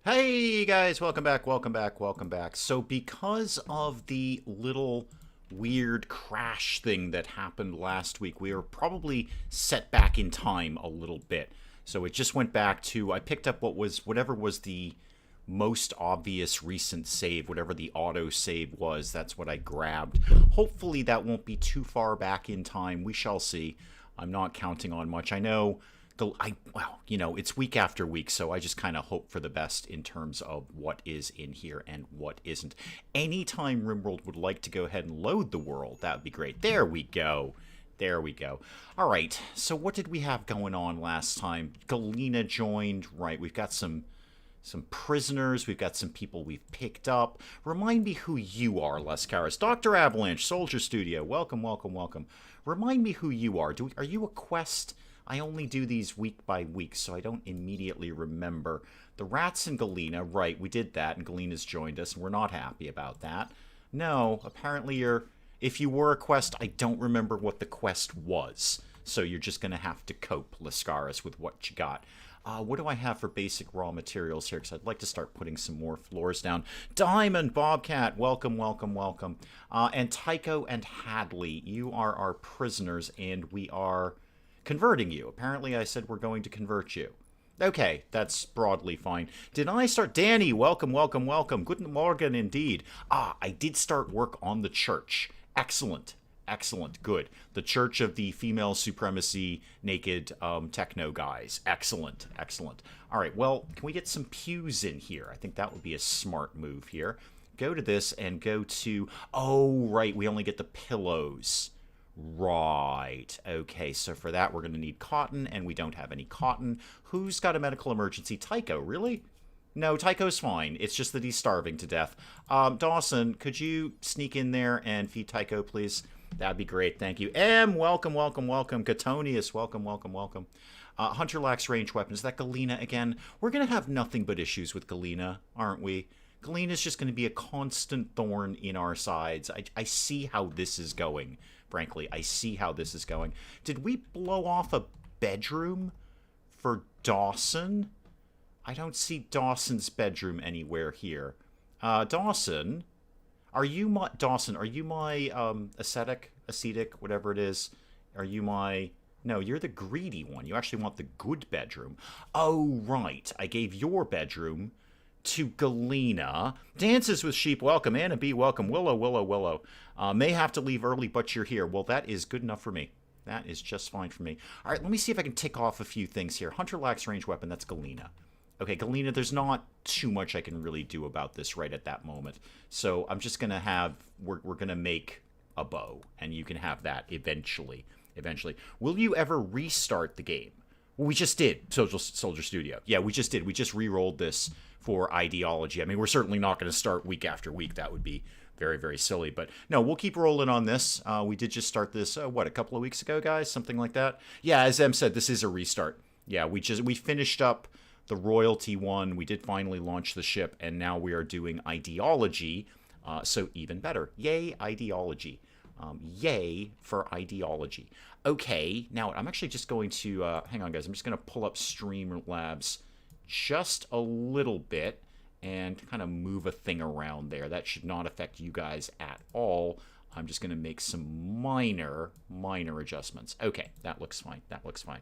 Hey guys, welcome back, welcome back, welcome back. So because of the little weird crash thing that happened last week, we are probably set back in time a little bit. So it just went back to, I picked up whatever was the most obvious recent save, whatever the auto save was, that's what I grabbed. Hopefully that won't be too far back in time. We shall see. I'm not counting on much. I know it's week after week, so I just kind of hope for the best in terms of what is in here and what isn't. Anytime RimWorld would like to go ahead and load the world, that would be great. There we go. There we go. All right, so what did we have going on last time? Galena joined. Right, we've got some prisoners. We've got some people we've picked up. Remind me who you are, Lascaris. Dr. Avalanche, Soldier Studio. Welcome, welcome, welcome. Remind me who you are. Are you a quest? I only do these week by week, so I don't immediately remember. The rats and Galena, right, we did that, and Galena's joined us, and we're not happy about that. No, apparently if you were a quest, I don't remember what the quest was. So you're just going to have to cope, Lascaris, with what you got. What do I have for basic raw materials here? Because I'd like to start putting some more floors down. Diamond, Bobcat, welcome, welcome, welcome. And Tycho and Hadley, you are our prisoners, and we are converting you. Apparently I said we're going to convert you. Okay, that's broadly fine. Did I start? Danny, welcome, welcome, welcome. Guten Morgen indeed. I did start work on the church. Excellent. Excellent. Good. The Church of the Female Supremacy Naked Techno Guys. Excellent. Excellent. All right, well, can we get some pews in here? I think that would be a smart move here. Go to this and go to... Oh, right, we only get the pillows. Right. Okay, so for that we're going to need cotton, and we don't have any cotton. Who's got a medical emergency? Tycho, really? No, Tycho's fine. It's just that he's starving to death. Dawson, could you sneak in there and feed Tycho, please? That'd be great, thank you. Welcome, welcome, welcome. Catonius, welcome, welcome, welcome. Hunter lacks range weapons. Is that Galena again? We're going to have nothing but issues with Galena, aren't we? Galena's just going to be a constant thorn in our sides. I see how this is going. Frankly, I see how this is going. Did we blow off a bedroom for Dawson? I don't see Dawson's bedroom anywhere here. Dawson, are you my ascetic, whatever it is? Are you my... No, you're the greedy one. You actually want the good bedroom. Oh, right. I gave your bedroom to Galena. Dances with Sheep, welcome. Anna B, welcome. Willow, Willow, Willow. May have to leave early, but you're here. Well, that is good enough for me. That is just fine for me. All right, let me see if I can tick off a few things here. Hunter lacks range weapon. That's Galena. Okay, Galena, there's not too much I can really do about this right at that moment. So I'm just going to have... We're going to make a bow, and you can have that eventually. Eventually. Will you ever restart the game? Well, we just did, Soldier Studio. Yeah, we just did. We just re-rolled this for ideology. I mean, we're certainly not going to start week after week. That would be very, very silly. But no, we'll keep rolling on this. We did just start this, a couple of weeks ago, guys? Something like that? Yeah, as Em said, this is a restart. Yeah, we finished up the royalty one. We did finally launch the ship, and now we are doing ideology. So even better. Yay, ideology. Yay for ideology. Okay, now I'm actually just going to... hang on, guys. I'm just going to pull up Streamlabs just a little bit and kind of move a thing around there. That should not affect you guys at all. I'm just going to make some minor adjustments. Okay, that looks fine. That looks fine.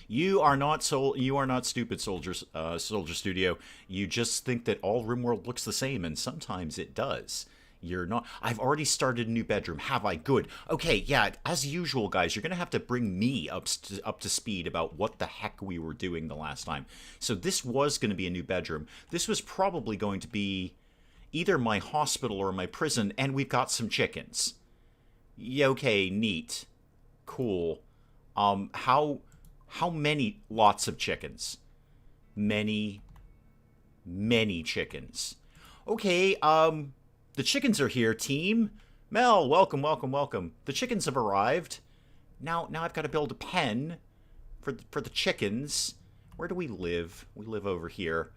You are not stupid, Soldier Studio. You just think that all RimWorld looks the same, and sometimes it does. You're not. I've already started a new bedroom. Have I? Good. Okay, yeah, as usual, guys, you're going to have to bring me up to speed about what the heck we were doing the last time. So this was going to be a new bedroom. This was probably going to be either my hospital or my prison, and we've got some chickens. Yeah, okay, neat. Cool. How many? Lots of chickens. Many chickens. Okay, the chickens are here, team. Mel, welcome, welcome, welcome. The chickens have arrived. Now I've got to build a pen for the chickens. Where do we live? We live over here.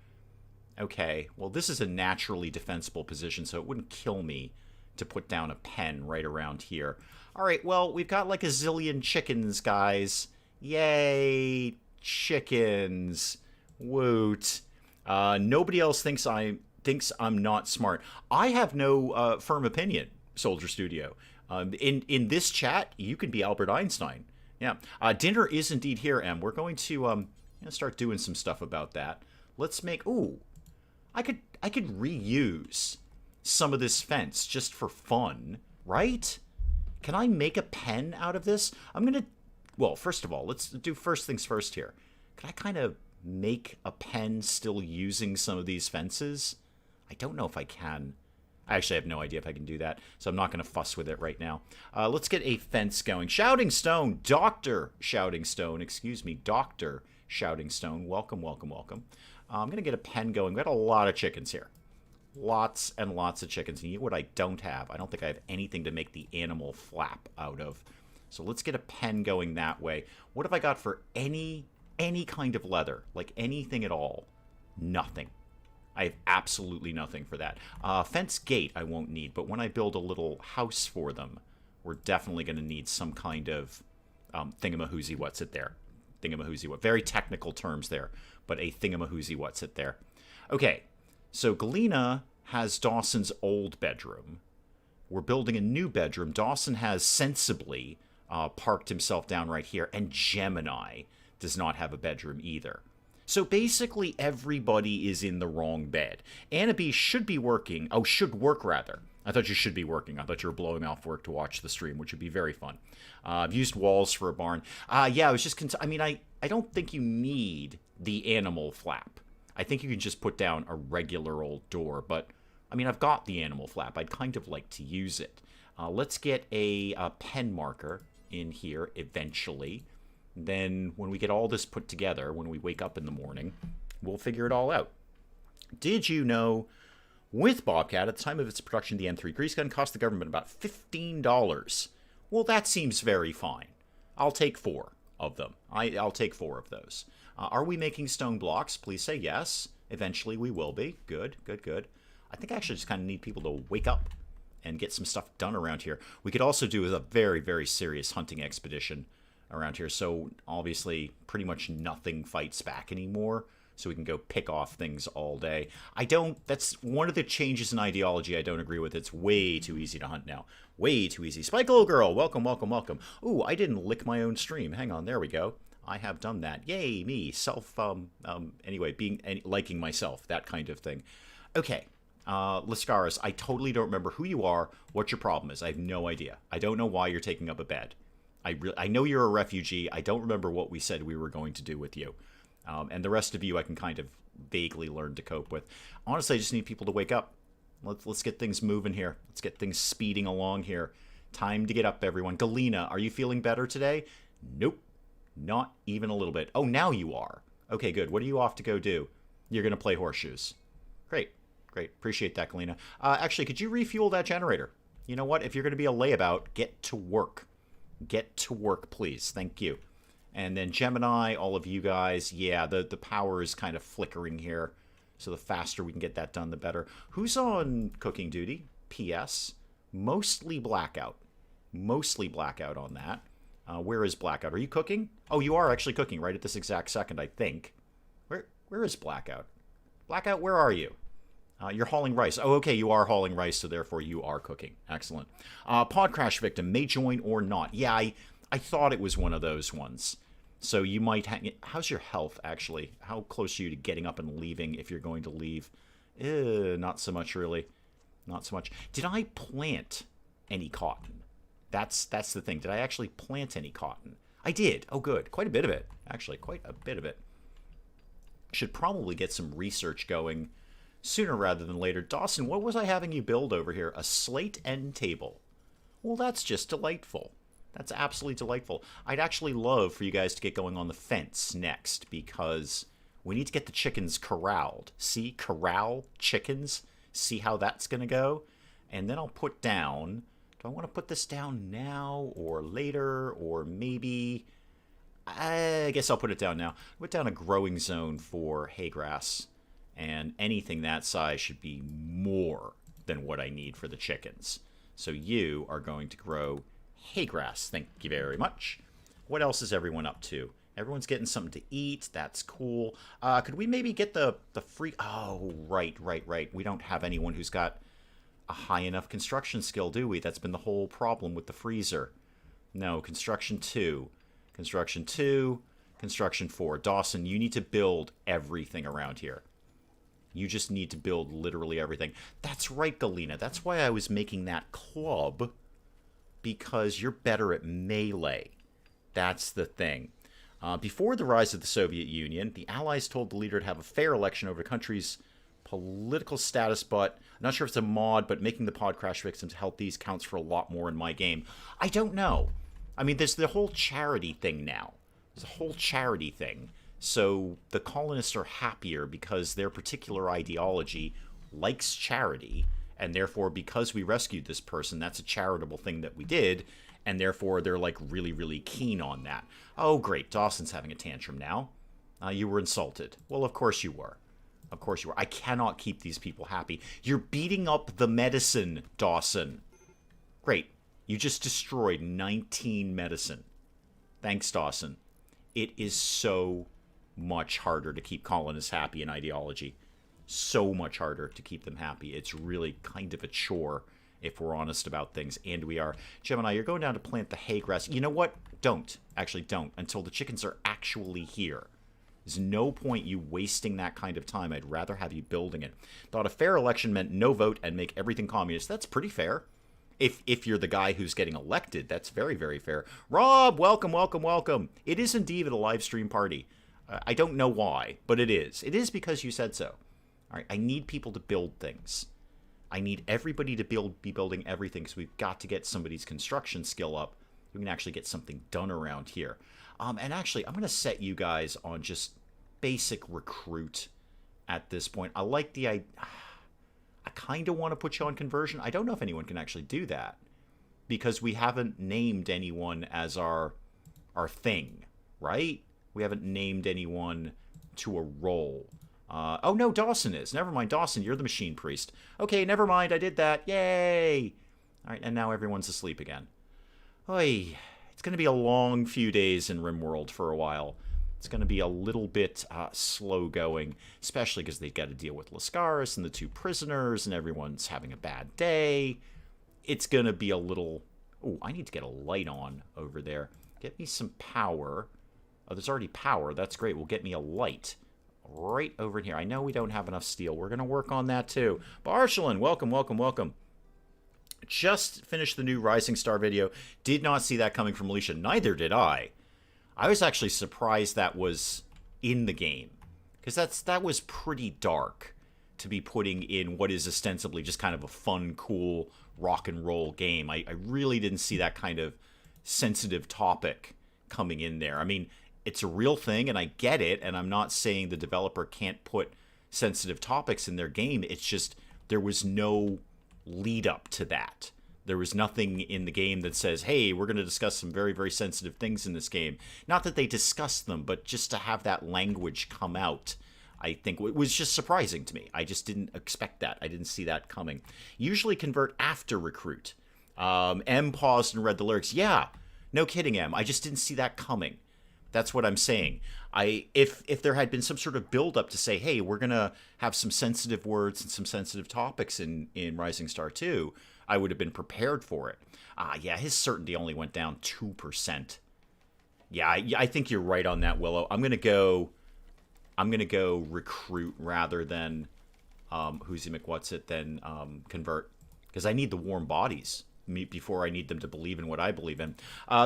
Okay, well, this is a naturally defensible position, so it wouldn't kill me to put down a pen right around here. All right, well, we've got like a zillion chickens, guys. Yay, chickens. Woot. Nobody else thinks I'm not smart. I have no firm opinion, Soldier Studio. In this chat, you can be Albert Einstein. Yeah. Dinner is indeed here, Em. We're going to start doing some stuff about that. Let's make... Ooh. I could reuse some of this fence just for fun, right? Can I make a pen out of this? I'm going to... Well, first of all, let's do first things first here. Can I kind of make a pen still using some of these fences? I don't know if I can. I actually have no idea if I can do that, so I'm not going to fuss with it right now. Let's get a fence going. Shouting Stone, Dr. Shouting Stone, excuse me, Dr. Shouting Stone. Welcome, welcome, welcome. I'm going to get a pen going. We've got a lot of chickens here. Lots and lots of chickens. And you know what I don't have? I don't think I have anything to make the animal flap out of. So let's get a pen going that way. What have I got for any kind of leather? Like anything at all? Nothing. I have absolutely nothing for that. Fence gate I won't need, but when I build a little house for them, we're definitely going to need some kind of thingamahoozy what's it there. Thingamahoozy what. Very technical terms there, but a thingamahoozy what's it there. Okay, so Galena has Dawson's old bedroom. We're building a new bedroom. Dawson has sensibly parked himself down right here, and Gemini does not have a bedroom either. So basically everybody is in the wrong bed. Annabee should be working. Oh, should work rather. I thought you should be working. I thought you were blowing off work to watch the stream, which would be very fun. I've used walls for a barn. Yeah, I was just... I don't think you need the animal flap. I think you can just put down a regular old door, but... I've got the animal flap. I'd kind of like to use it. Let's get a pen marker in here eventually. Then when we get all this put together, when we wake up in the morning, we'll figure it all out. Did you know, with Bobcat, at the time of its production, the M3 grease gun cost the government about $15. Well, that seems very fine. I'll take 4 of them. I'll take 4 of those. Are we making stone blocks? Please say yes. Eventually we will be. Good, good, good. I think I actually just kind of need people to wake up and get some stuff done around here. We could also do a very, very serious hunting expedition around here. So obviously pretty much nothing fights back anymore. So we can go pick off things all day. That's one of the changes in ideology I don't agree with. It's way too easy to hunt now. Way too easy. Spike Little Girl, welcome, welcome, welcome. Ooh, I didn't lick my own stream. Hang on, there we go. I have done that. Yay, me. Anyway, liking myself, that kind of thing. Okay. Lascaris, I totally don't remember who you are, what your problem is. I have no idea. I don't know why you're taking up a bed. I know you're a refugee. I don't remember what we said we were going to do with you. And the rest of you I can kind of vaguely learn to cope with. Honestly, I just need people to wake up. Let's get things moving here. Let's get things speeding along here. Time to get up, everyone. Galena, are you feeling better today? Nope. Not even a little bit. Oh, now you are. Okay, good. What are you off to go do? You're going to play horseshoes. Great. Great. Appreciate that, Galena. Actually, could you refuel that generator? You know what? If you're going to be a layabout, get to work. Get to work, please. Thank you. And then Gemini, all of you guys, yeah, the power is kind of flickering here. So the faster we can get that done, the better. Who's on cooking duty? P.S. Mostly blackout. Mostly blackout on that. Where is blackout? Are you cooking? Oh, you are actually cooking right at this exact second, I think. Where is blackout? Blackout, where are you? You're hauling rice. Oh, okay, you are hauling rice, so therefore you are cooking. Excellent. Pod crash victim, may join or not. Yeah, I thought it was one of those ones. So you might how's your health, actually? How close are you to getting up and leaving if you're going to leave? Not so much, really. Not so much. Did I plant any cotton? That's the thing. Did I actually plant any cotton? I did. Oh, good. Quite a bit of it, actually. Quite a bit of it. Should probably get some research going sooner rather than later. Dawson, what was I having you build over here? A slate end table. Well, that's just delightful. That's absolutely delightful. I'd actually love for you guys to get going on the fence next, because we need to get the chickens corralled. See? Corral chickens. See how that's going to go? And then I'll put down... Do I want to put this down now or later, or maybe... I guess I'll put it down now. Put down a growing zone for hay grass. And anything that size should be more than what I need for the chickens. So you are going to grow hay grass. Thank you very much. What else is everyone up to? Everyone's getting something to eat. That's cool. Could we maybe get the free... Oh, right. We don't have anyone who's got a high enough construction skill, do we? That's been the whole problem with the freezer. No, construction 2. Construction 2. Construction 4. Dawson, you need to build everything around here. You just need to build literally everything. That's right, Galena. That's why I was making that club. Because you're better at melee. That's the thing. Before the rise of the Soviet Union, the Allies told the leader to have a fair election over the country's political status, but I'm not sure if it's a mod, but making the pod crash victims help these counts for a lot more in my game. I don't know. I mean, there's the whole charity thing now. There's a whole charity thing. So the colonists are happier because their particular ideology likes charity, and therefore because we rescued this person, that's a charitable thing that we did, and therefore they're like really, really keen on that. Oh, great. Dawson's having a tantrum now. You were insulted. Well, of course you were. Of course you were. I cannot keep these people happy. You're beating up the medicine, Dawson. Great. You just destroyed 19 medicine. Thanks, Dawson. It is so much harder to keep colonists happy in ideology. So much harder to keep them happy. It's really kind of a chore, if we're honest about things, and we are. Gemini, you're going down to plant the hay grass. You know what? Don't. Actually, don't. Until the chickens are actually here. There's no point you wasting that kind of time. I'd rather have you building it. Thought a fair election meant no vote and make everything communist. That's pretty fair. If you're the guy who's getting elected, that's very, very fair. Rob, welcome. It is indeed a live stream party. I don't know why, but it is. It is because you said so. All right, I need people to build things. I need everybody to be building everything, because we've got to get somebody's construction skill up. We can actually get something done around here. And actually, I'm going to set you guys on just basic recruit at this point. I like the idea. I kind of want to put you on conversion. I don't know if anyone can actually do that, because we haven't named anyone as our thing, right? We haven't named anyone to a role. Oh, no, Dawson is. Never mind, Dawson, you're the machine priest. Okay, never mind, I did that. Yay! All right, and now everyone's asleep again. Oy, it's going to be a long few days in RimWorld for a while. It's going to be a little bit slow going, especially because they've got to deal with Lascaris and the 2 prisoners, and everyone's having a bad day. It's going to be a little... Oh, I need to get a light on over there. Get me some power. Oh, there's already power. That's great. We'll get me a light right over here. I know we don't have enough steel. We're going to work on that too. Barshalin, welcome. Just finished the new Rising Star video. Did not see that coming from Alicia. Neither did I. I was actually surprised that was in the game, because that was pretty dark to be putting in what is ostensibly just kind of a fun, cool rock and roll game. I really didn't see that kind of sensitive topic coming in there. I mean, it's a real thing, and I get it, and I'm not saying the developer can't put sensitive topics in their game. It's just there was no lead up to that. There was nothing in the game that says, hey, we're going to discuss some very, very sensitive things in this game. Not that they discussed them, but just to have that language come out, I think it was just surprising to me. I just didn't expect that. I didn't see that coming. Usually convert after recruit. M paused and read the lyrics. Yeah, no kidding, M. I just didn't see that coming. That's what I'm saying. If there had been some sort of build-up to say, hey, we're going to have some sensitive words and some sensitive topics in Rising Star 2, I would have been prepared for it. Yeah, his certainty only went down 2%. Yeah, I think you're right on that, Willow. I'm gonna go recruit rather than than convert, because I need the warm bodies before I need them to believe in what I believe in.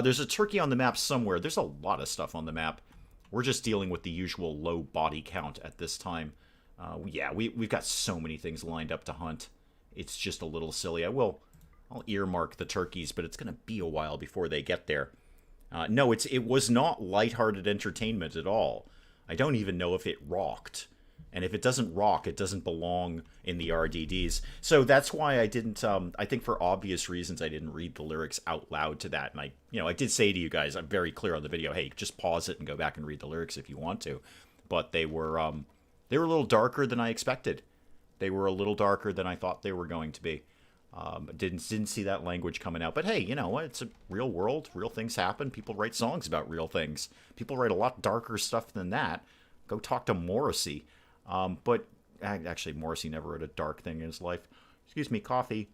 There's a turkey on the map somewhere. There's a lot of stuff on the map. We're just dealing with the usual low body count at this time. Yeah, we've got so many things lined up to hunt. It's just a little silly. I'll earmark the turkeys, but it's going to be a while before they get there. No, it was not lighthearted entertainment at all. I don't even know if it rocked. And if it doesn't rock, it doesn't belong in the RDDs. So that's why I didn't, I think for obvious reasons, I didn't read the lyrics out loud to that. And I did say to you guys, I'm very clear on the video, hey, just pause it and go back and read the lyrics if you want to. But they were a little darker than I expected. They were a little darker than I thought they were going to be. Didn't see that language coming out. But hey, you know what? It's a real world. Real things happen. People write songs about real things. People write a lot darker stuff than that. Go talk to Morrissey. But actually, Morrissey never wrote a dark thing in his life. Excuse me, coffee.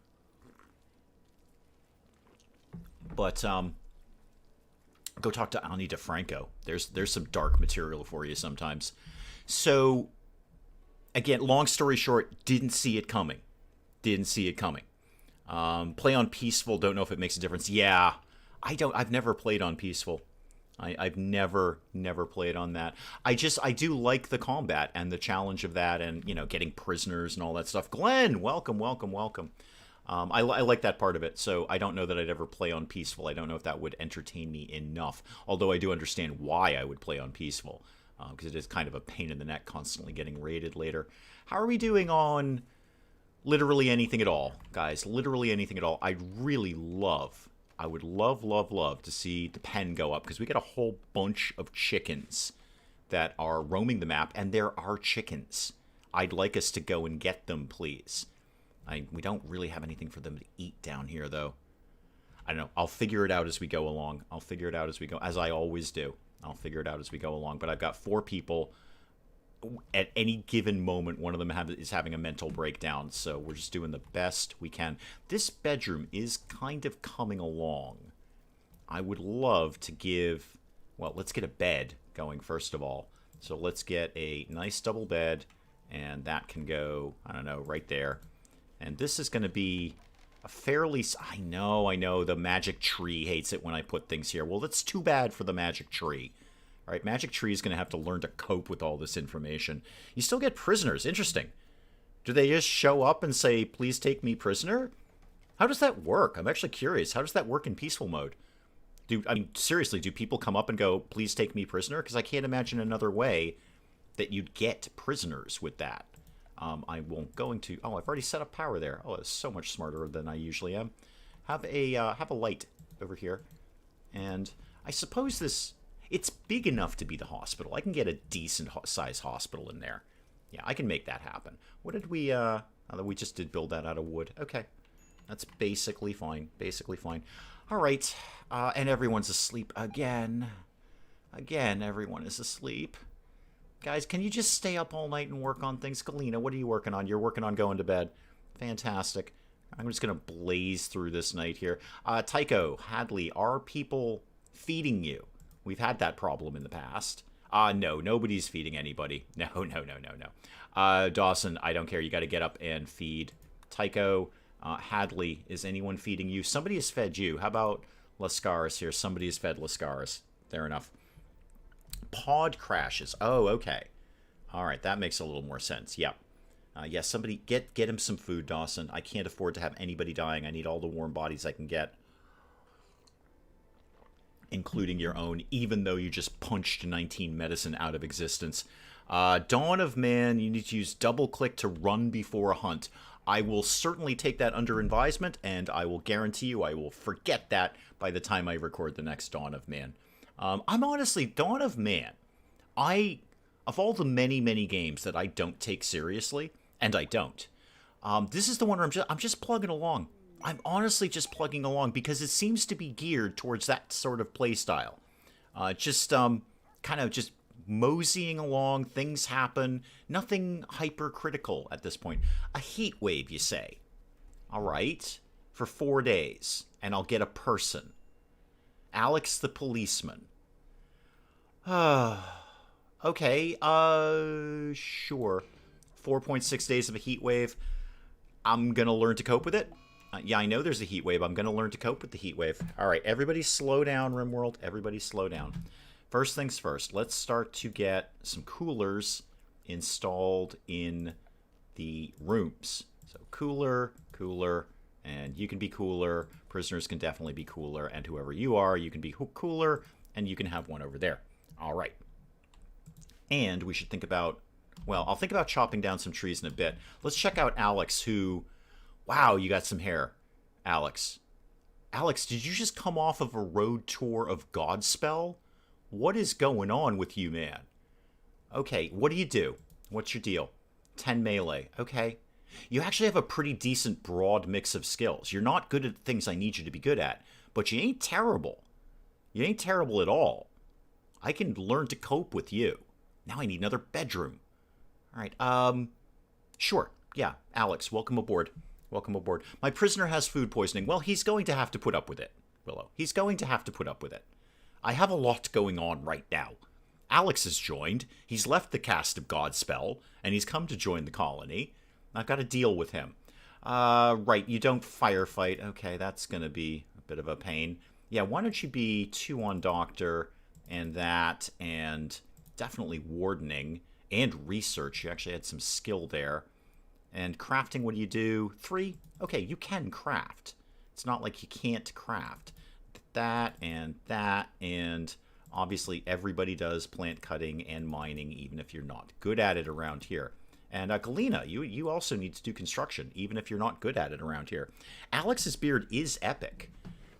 But go talk to Ani DeFranco. There's some dark material for you sometimes. So again, long story short, didn't see it coming. Didn't see it coming. Play on peaceful. Don't know if it makes a difference. Yeah, I've never played on peaceful. I've never played on that. I do like the combat and the challenge of that, and you know, getting prisoners and all that stuff. Glenn, welcome. I like that part of it. So I don't know that I'd ever play on peaceful. I don't know if that would entertain me enough. Although I do understand why I would play on peaceful, because it is kind of a pain in the neck constantly getting raided later. How are we doing on literally anything at all, guys? Literally anything at all. I would love to see the pen go up, because we got a whole bunch of chickens that are roaming the map, and there are chickens. I'd like us to go and get them, please. We don't really have anything for them to eat down here, though. I don't know. I'll figure it out as we go along. As I always do. I'll figure it out as we go along. But I've got 4 people. At any given moment, one of them is having a mental breakdown, so we're just doing the best we can. This bedroom is kind of coming along. I would love to give... Well, let's get a bed going, first of all. So let's get a nice double bed, and that can go, I don't know, right there. And this is going to be a fairly... I know, the magic tree hates it when I put things here. Well, that's too bad for the magic tree. All right, Magic Tree is going to have to learn to cope with all this information. You still get prisoners. Interesting. Do they just show up and say, please take me prisoner? How does that work? I'm actually curious. How does that work in peaceful mode? Seriously, do people come up and go, please take me prisoner? Because I can't imagine another way that you'd get prisoners with that. I won't go into... Oh, I've already set up power there. Oh, it's so much smarter than I usually am. Have a light over here. And I suppose this... It's big enough to be the hospital. I can get a decent size hospital in there. Yeah, I can make that happen. What did we... we just did build that out of wood. Okay. That's basically fine. All right. And everyone's asleep again. Again, everyone is asleep. Guys, can you just stay up all night and work on things? Galena, what are you working on? You're working on going to bed. Fantastic. I'm just going to blaze through this night here. Tycho, Hadley, are people feeding you? We've had that problem in the past. No, nobody's feeding anybody. No. Dawson, I don't care. You got to get up and feed. Tycho, Hadley, is anyone feeding you? Somebody has fed you. How about Lascaris here? Somebody has fed Lascaris. Fair enough. Pod crashes. Oh, okay. All right, that makes a little more sense. Yeah. Yes, somebody get him some food, Dawson. I can't afford to have anybody dying. I need all the warm bodies I can get. Including your own, even though you just punched 19 medicine out of existence. Dawn of Man, you need to use double click to run before a hunt. I will certainly take that under advisement, and I will guarantee you I will forget that by the time I record the next Dawn of Man. I'm honestly, Dawn of Man, of all the many games that I don't take seriously, and I don't, this is the one where I'm just plugging along. I'm honestly just plugging along because it seems to be geared towards that sort of play style. Kind of just moseying along, things happen, nothing hypercritical at this point. A heat wave, you say? All right, for 4 days, and I'll get a person. Alex the policeman. Okay, sure. 4.6 days of a heat wave. I'm gonna learn to cope with it. Yeah, I know there's a heat wave. I'm going to learn to cope with the heat wave. All right, everybody slow down, RimWorld. Everybody slow down. First things first, let's start to get some coolers installed in the rooms. So cooler, and you can be cooler. Prisoners can definitely be cooler, and whoever you are, you can be cooler, and you can have one over there. All right. And we should think about... Well, I'll think about chopping down some trees in a bit. Let's check out Alex, who... Wow, you got some hair, Alex. Alex, did you just come off of a road tour of Godspell? What is going on with you, man? Okay, what do you do? What's your deal? 10 melee. Okay. You actually have a pretty decent broad mix of skills. You're not good at things I need you to be good at, but you ain't terrible. You ain't terrible at all. I can learn to cope with you. Now I need another bedroom. All right, sure. Yeah, Alex, welcome aboard. Welcome aboard. My prisoner has food poisoning. Well, he's going to have to put up with it, Willow. He's going to have to put up with it. I have a lot going on right now. Alex has joined. He's left the cast of Godspell, and he's come to join the colony. I've got to deal with him. Right, you don't firefight. Okay, that's going to be a bit of a pain. Yeah, why don't you be 2 on Doctor, and that, and definitely Wardening, and Research. You actually had some skill there. And crafting, what do you do? 3? Okay, you can craft. It's not like you can't craft. That, and obviously everybody does plant cutting and mining, even if you're not good at it around here. And Galena, you also need to do construction, even if you're not good at it around here. Alex's beard is epic.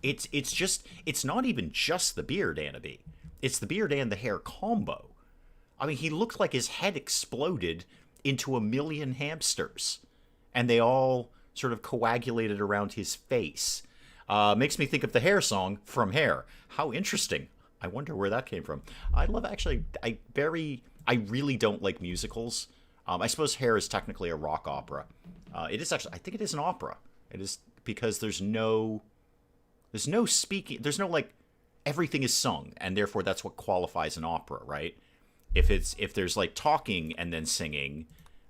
It's not even just the beard, Annabee. It's the beard and the hair combo. I mean, he looked like his head exploded into a million hamsters, and they all sort of coagulated around his face. Makes me think of the Hair song from Hair. How interesting. I wonder where that came from. I love, actually, I really don't like musicals. I suppose Hair is technically a rock opera. It is actually, I think it is an opera. It is because there's no speaking, there's no, like, everything is sung, and therefore that's what qualifies an opera, right? If there's like talking and then singing,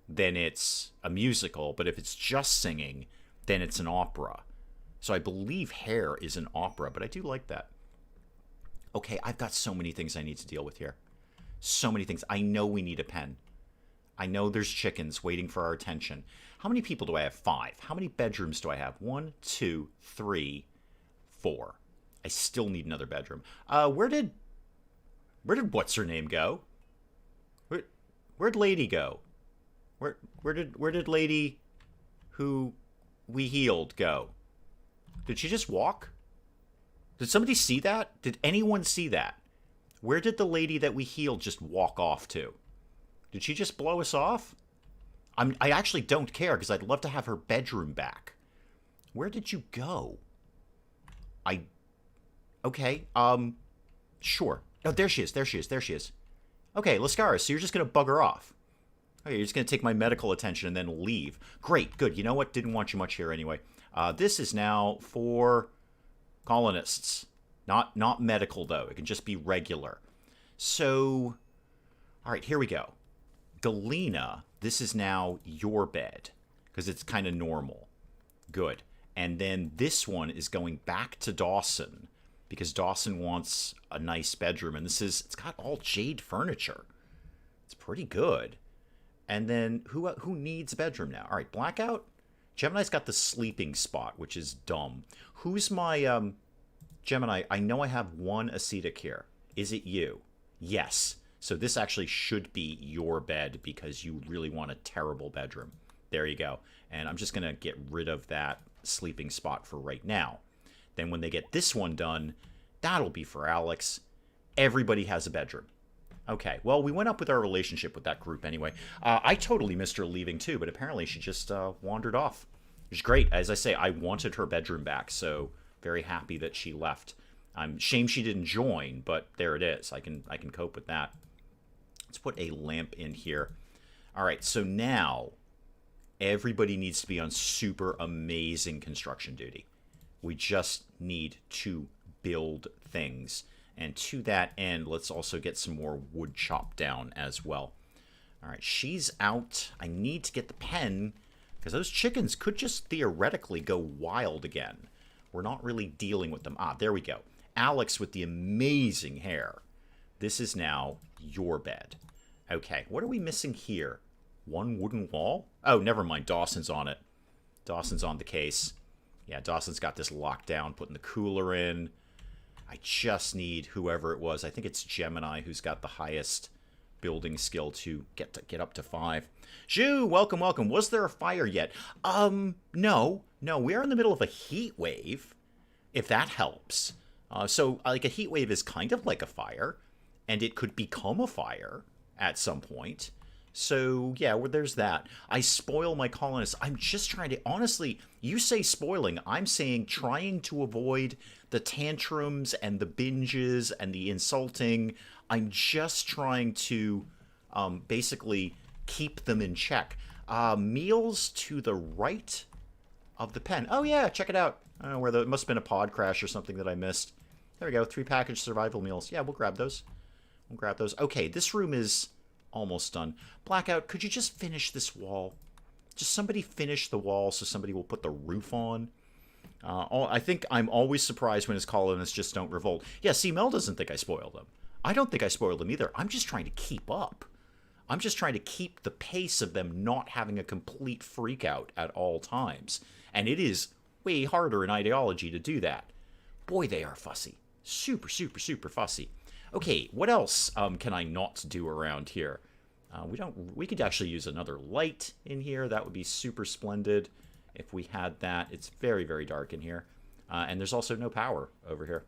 then it's a musical, but if it's just singing, then it's an opera. So I believe Hair is an opera, but I do like that. Okay, I've got so many things I need to deal with here. So many things. I know we need a pen. I know there's chickens waiting for our attention. How many people do I have? 5. How many bedrooms do I have? 1, 2, 3, 4. I still need another bedroom. Where did what's her name go? Where'd Lady go? Where did Lady who we healed go? Did she just walk? Did somebody see that? Did anyone see that? Where did the lady that we healed just walk off to? Did she just blow us off? I actually don't care, because I'd love to have her bedroom back. Where did you go? Okay, sure. Oh, there she is. Okay, Lascaris, so you're just going to bug her off. Okay, you're just going to take my medical attention and then leave. Great, good. You know what? Didn't want you much here anyway. This is now for colonists. Not medical, though. It can just be regular. So, all right, here we go. Galena, this is now your bed, because it's kind of normal. Good. And then this one is going back to Dawson, because Dawson wants a nice bedroom. And it's got all jade furniture. It's pretty good. And then who needs a bedroom now? All right, Blackout. Gemini's got the sleeping spot, which is dumb. Who's my Gemini? I know I have 1 ascetic here. Is it you? Yes. So this actually should be your bed, because you really want a terrible bedroom. There you go. And I'm just going to get rid of that sleeping spot for right now. Then when they get this one done, that'll be for Alex. Everybody has a bedroom. Okay, well, we went up with our relationship with that group anyway. I totally missed her leaving too, but apparently she just wandered off. Which is great. As I say, I wanted her bedroom back, so very happy that she left. I'm shame she didn't join, but there it is. I can cope with that. Let's put a lamp in here. All right, so now everybody needs to be on super amazing construction duty. We just need to build things. And to that end, let's also get some more wood chopped down as well. All right, she's out. I need to get the pen, because those chickens could just theoretically go wild again. We're not really dealing with them. Ah, there we go. Alex with the amazing hair. This is now your bed. Okay, what are we missing here? 1 wooden wall? Oh, never mind. Dawson's on it. Dawson's on the case. Yeah, Dawson's got this locked down, putting the cooler in. I just need whoever it was. I think it's Gemini who's got the highest building skill to get up to 5. Zhu, welcome, welcome. Was there a fire yet? No. We are in the middle of a heat wave, if that helps. So, like, a heat wave is kind of like a fire, and it could become a fire at some point. So, yeah, well, there's that. I spoil my colonists. I'm just trying to, honestly, you say spoiling. I'm saying trying to avoid the tantrums and the binges and the insulting. I'm just trying to basically keep them in check. Meals to the right of the pen. Oh, yeah, check it out. I don't know where it must have been a pod crash or something that I missed. There we go. 3 package survival meals. Yeah, we'll grab those. We'll grab those. Okay, this room is almost done. Blackout, could you just finish this wall? Just somebody finish the wall so somebody will put the roof on. I think I'm always surprised when his colonists just don't revolt. Yeah, see, Mel doesn't think I spoil them. I don't think I spoiled them either. I'm just trying to keep up. I'm just trying to keep the pace of them not having a complete freak out at all times. And it is way harder in ideology to do that. Boy, they are fussy. Super, super, super fussy. Okay, what else can I not do around here? We could actually use another light in here. That would be super splendid if we had that. It's very, very dark in here. And there's also no power over here.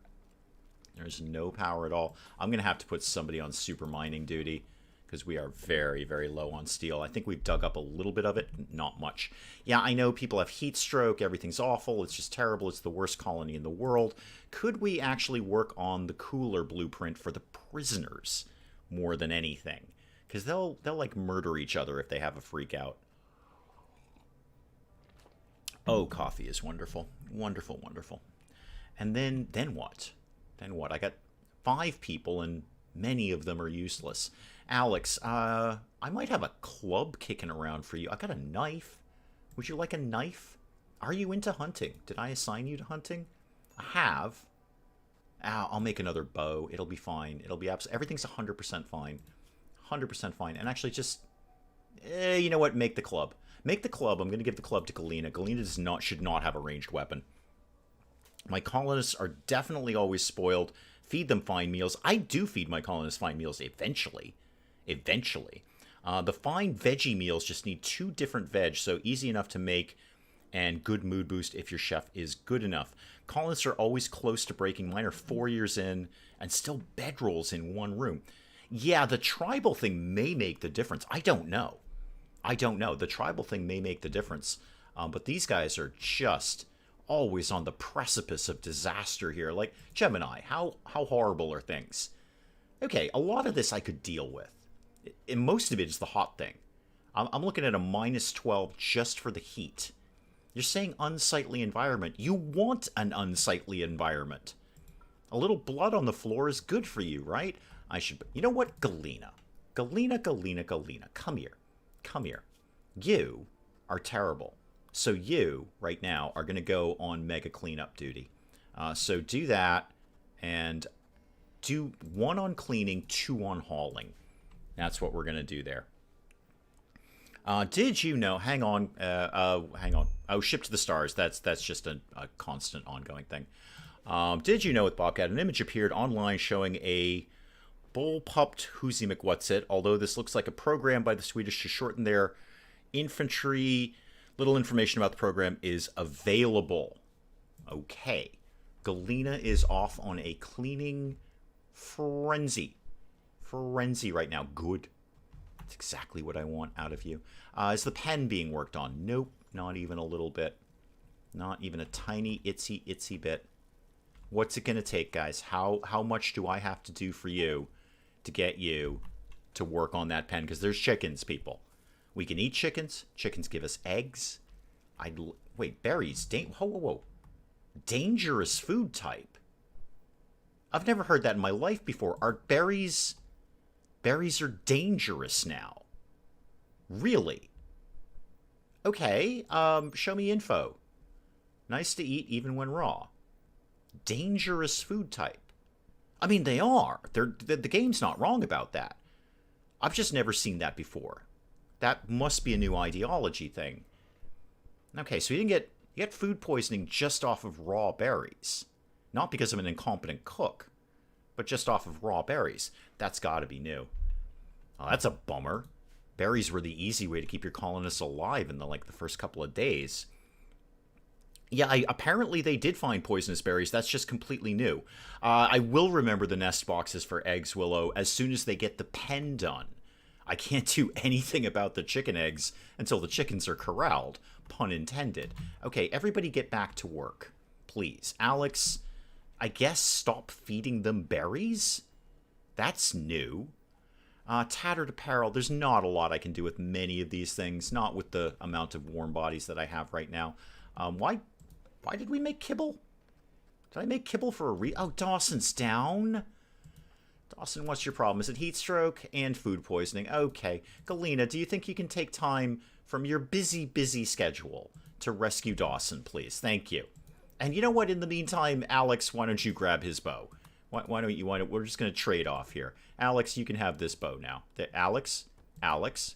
There's no power at all. I'm going to have to put somebody on super mining duty because we are very, very low on steel. I think we've dug up a little bit of it. Not much. Yeah, I know people have heat stroke. Everything's awful. It's just terrible. It's the worst colony in the world. Could we actually work on the cooler blueprint for the prisoners more than anything? Because they'll like murder each other if they have a freak out. Oh, coffee is wonderful. Wonderful, wonderful. And then what? Then what? I got 5 people and many of them are useless. Alex, I might have a club kicking around for you. I got a knife. Would you like a knife? Are you into hunting? Did I assign you to hunting? I have. I'll make another bow. It'll be fine. It'll be everything's 100% fine. 100% fine. And actually just, you know what? Make the club. Make the club. I'm going to give the club to Galena. Galena should not have a ranged weapon. My colonists are definitely always spoiled. Feed them fine meals. I do feed my colonists fine meals eventually. Eventually. The fine veggie meals just need 2 different veg, so easy enough to make and good mood boost if your chef is good enough. Colonists are always close to breaking. Mine are 4 years in and still bedrolls in 1 room. Yeah, the tribal thing may make the difference. I don't know. I don't know. The tribal thing may make the difference. But these guys are just always on the precipice of disaster here. Like, Gemini, how horrible are things? Okay, a lot of this I could deal with. And most of it is the hot thing. I'm looking at a -12 just for the heat. You're saying unsightly environment. You want an unsightly environment. A little blood on the floor is good for you, right? I should... You know what? Galena. Galena, Galena, Galena. Come here. Come here. You are terrible. So you, right now, are going to go on mega cleanup duty. So do that, and do 1 on cleaning, 2 on hauling. That's what we're going to do there. Did you know... Hang on. Hang on. Oh, ship to the stars. That's just a constant ongoing thing. Did you know with Bobcat, an image appeared online showing a bull-pupped Whoosy McWhatsit, although this looks like a program by the Swedish to shorten their infantry... Little information about the program is available. Okay. Galena is off on a cleaning frenzy. Frenzy right now. Good. That's exactly what I want out of you. Is the pen being worked on? Nope. Not even a little bit. Not even a tiny, itsy bit. What's it going to take, guys? How much do I have to do for you to get you to work on that pen? Because there's chickens, people. We can eat chickens. Chickens give us eggs. Wait, berries. Whoa, whoa, whoa. Dangerous food type. I've never heard that in my life before. Are berries... Berries are dangerous now. Really? Okay, show me info. Nice to eat even when raw. Dangerous food type. I mean, they are. The game's not wrong about that. I've just never seen that before. That must be a new ideology thing. Okay, so you get food poisoning just off of raw berries. Not because I'm an incompetent cook, but just off of raw berries. That's got to be new. Oh, that's a bummer. Berries were the easy way to keep your colonists alive in the first couple of days. Yeah, apparently they did find poisonous berries. That's just completely new. I will remember the nest boxes for eggs, Willow, as soon as they get the pen done. I can't do anything about the chicken eggs until the chickens are corralled. Pun intended. Okay, everybody get back to work, please. Alex, I guess stop feeding them berries? That's new. Tattered apparel. There's not a lot I can do with many of these things. Not with the amount of warm bodies that I have right now. Why did we make kibble? Did I make kibble for a Oh, Dawson's down. Dawson, what's your problem? Is it heat stroke and food poisoning? Okay. Galena, do you think you can take time from your busy schedule to rescue Dawson, please? Thank you. And you know what? In the meantime, Alex, why don't you grab his bow? Why don't you? We're just going to trade off here. Alex, you can have this bow now. Alex,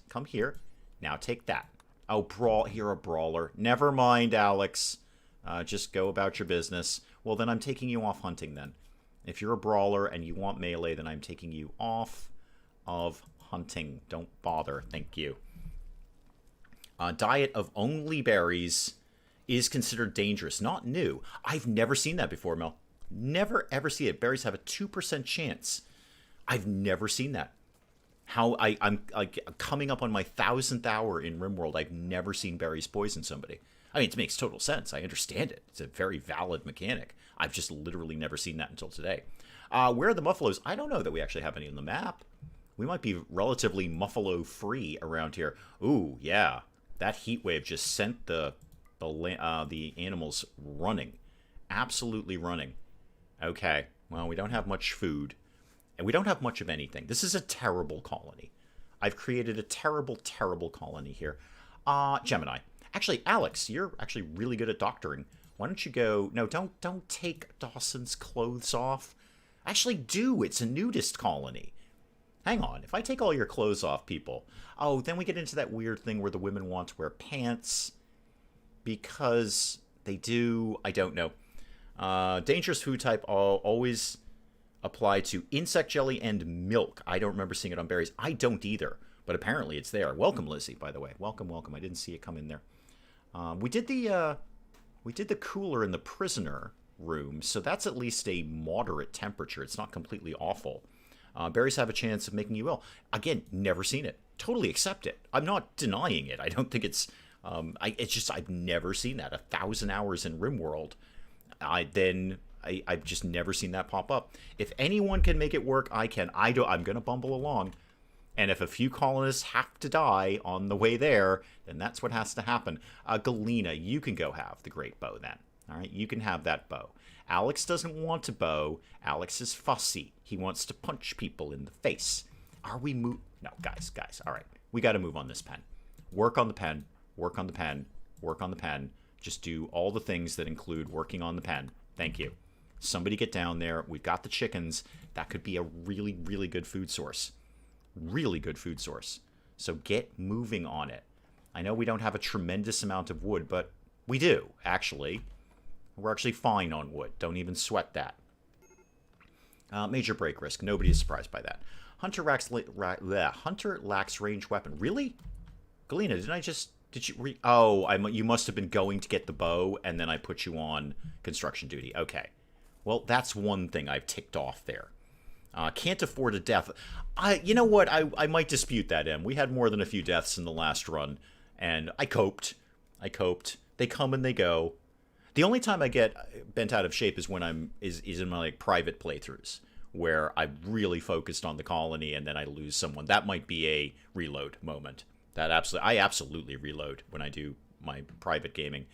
come here. Now take that. Oh, you're a brawler. Never mind, Alex. Just go about your business. Well, then I'm taking you off hunting then. If you're a brawler and you want melee, then I'm taking you off of hunting. Don't bother. Thank you. Diet of only berries is considered dangerous. Not new. I've never seen that before, Mel. Never, ever see it. Berries have a 2% chance. I've never seen that. I'm coming up on my 1000th hour in RimWorld. I've never seen berries poison somebody. I mean, it makes total sense. I understand it. It's a very valid mechanic. I've just literally never seen that until today. Where are the Muffalos? I don't know that we actually have any on the map. We might be relatively Muffalo-free around here. Ooh, yeah. That heat wave just sent the animals running. Absolutely running. Okay. Well, we don't have much food. And we don't have much of anything. This is a terrible colony. I've created a terrible, terrible colony here. Gemini. Actually, Alex, you're actually really good at doctoring. Why don't you go... No, don't take Dawson's clothes off. Actually, do. It's a nudist colony. Hang on. If I take all your clothes off, people... Oh, then we get into that weird thing where the women want to wear pants. Because they do... I don't know. Dangerous food type always apply to insect jelly and milk. I don't remember seeing it on berries. I don't either. But apparently it's there. Welcome, Lizzie, by the way. Welcome, welcome. I didn't see it come in there. We did the cooler in the prisoner room, so that's at least a moderate temperature. It's not completely awful. Berries have a chance of making you ill. Again, never seen it. Totally accept it. I'm not denying it. I don't think it's... it's just I've never seen that. 1,000 hours in RimWorld. I've just never seen that pop up. If anyone can make it work, I can. I'm going to bumble along. And if a few colonists have to die on the way there, then that's what has to happen. Galena, you can go have the great bow then. All right, you can have that bow. Alex doesn't want a bow. Alex is fussy. He wants to punch people in the face. Are we No, guys. All right, we got to move on this pen. Work on the pen. Work on the pen. Work on the pen. Just do all the things that include working on the pen. Thank you. Somebody get down there. We've got the chickens. That could be a really, really good food source. Really good food source. So get moving on it. I know we don't have a tremendous amount of wood, but we do, actually. We're actually fine on wood. Don't even sweat that. Major break risk. Nobody is surprised by that. Hunter lacks range weapon. Really? Galena, didn't I just... Did you... you must have been going to get the bow, and then I put you on construction duty. Okay. Well, that's one thing I've ticked off there. Can't afford a death. You know what? I might dispute that, Em. We had more than a few deaths in the last run, and I coped. They come and they go. The only time I get bent out of shape is when is in my like private playthroughs, where I really focused on the colony and then I lose someone. That might be a reload moment. I absolutely reload when I do my private gaming,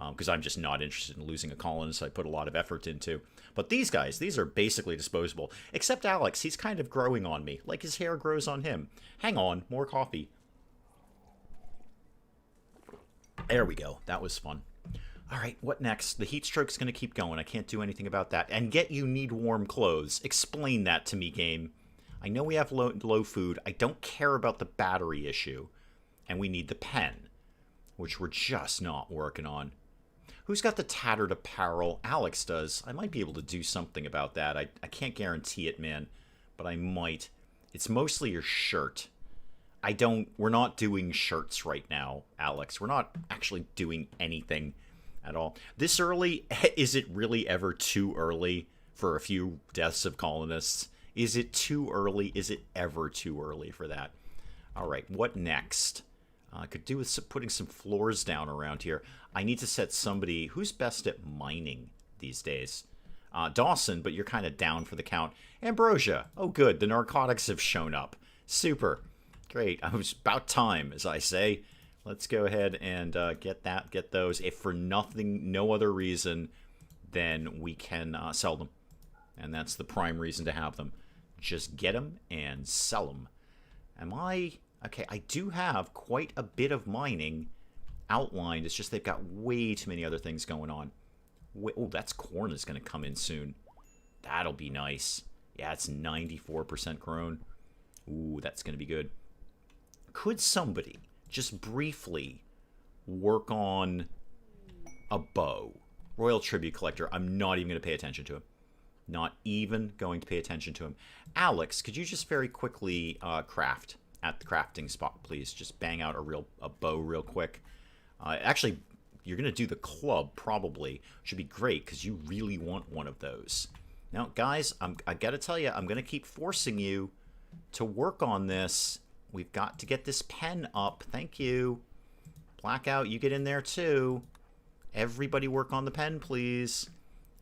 because I'm just not interested in losing a colonist I put a lot of effort into. But these guys, these are basically disposable. Except Alex, he's kind of growing on me, like his hair grows on him. Hang on, more coffee. There we go. That was fun. All right, what next? The heat stroke's going to keep going. I can't do anything about that. And yet you need warm clothes. Explain that to me, game. I know we have low food. I don't care about the battery issue. And we need the pen, which we're just not working on. Who's got the tattered apparel? Alex does. I might be able to do something about that. I can't guarantee it, man, but I might. It's mostly your shirt. We're not doing shirts right now, Alex. We're not actually doing anything at all. This early, is it really ever too early for a few deaths of colonists? Is it too early? Is it ever too early for that? All right, what next? I could do with putting some floors down around here. I need to set somebody who's best at mining these days. Dawson, but you're kind of down for the count. Ambrosia. Oh, good. The narcotics have shown up. Super. Great. It was about time, as I say. Let's go ahead and get those. If for no other reason, then we can sell them. And that's the prime reason to have them. Just get them and sell them. Okay, I do have quite a bit of mining outlined. It's just they've got way too many other things going on. Oh, that's corn is going to come in soon. That'll be nice. Yeah, it's 94% grown. Ooh, that's going to be good. Could somebody just briefly work on a bow? Royal Tribute Collector. I'm not even going to pay attention to him. Not even going to pay attention to him. Alex, could you just very quickly craft at the crafting spot, please? Just bang out a bow real quick. Actually, you're going to do the club, probably. Should be great, because you really want one of those. Now, guys, I got to tell you, I'm going to keep forcing you to work on this. We've got to get this pen up. Thank you. Blackout, you get in there, too. Everybody work on the pen, please.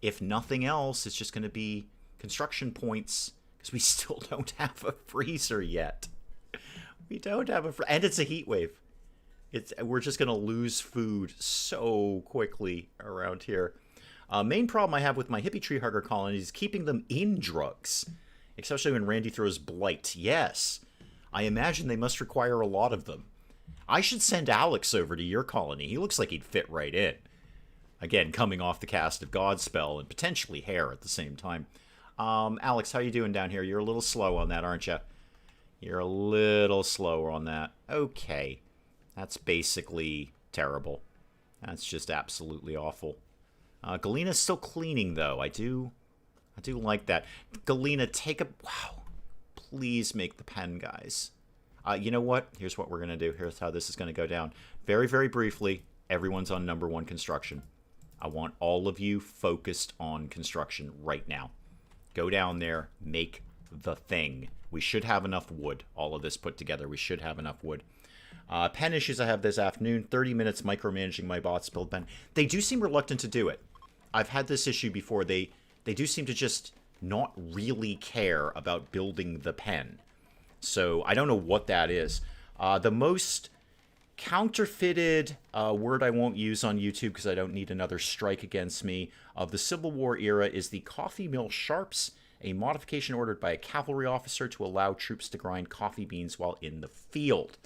If nothing else, it's just going to be construction points, because we still don't have a freezer yet. We don't have a freezer. And it's a heat wave. We're just going to lose food so quickly around here. Main problem I have with my hippie tree hugger colonies is keeping them in drugs, especially when Randy throws blight. Yes, I imagine they must require a lot of them. I should send Alex over to your colony. He looks like he'd fit right in. Again, coming off the cast of Godspell and potentially Hair at the same time. Alex, how you doing down here? You're a little slow on that, aren't you? You're a little slower on that. Okay. That's basically terrible. That's just absolutely awful. Galena's still cleaning, though. I do like that. Galena, take a... Wow. Please make the pen, guys. You know what? Here's what we're going to do. Here's how this is going to go down. Very, very briefly, everyone's on number 1 construction. I want all of you focused on construction right now. Go down there. Make the thing. We should have enough wood. All of this put together. We should have enough wood. Pen issues I have this afternoon. 30 minutes micromanaging my bots build pen. They do seem reluctant to do it. I've had this issue before. They do seem to just not really care about building the pen. So I don't know what that is. The most counterfeited word I won't use on YouTube because I don't need another strike against me of the Civil War era is the coffee mill sharps, a modification ordered by a cavalry officer to allow troops to grind coffee beans while in the field.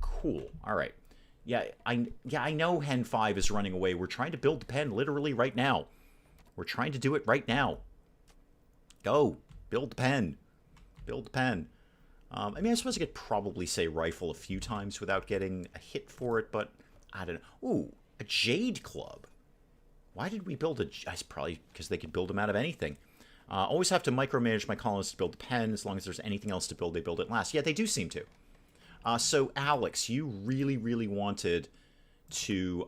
Cool. All right. Yeah, I know Hen 5 is running away. We're trying to build the pen literally right now. We're trying to do it right now. Go. Build the pen. Build the pen. I mean, I suppose I could probably say rifle a few times without getting a hit for it, but I don't know. Ooh, a jade club. Why did we build a... It's probably because they could build them out of anything. Always have to micromanage my colonists to build the pen. As long as there's anything else to build, they build it last. Yeah, they do seem to. So, Alex, you really, really wanted to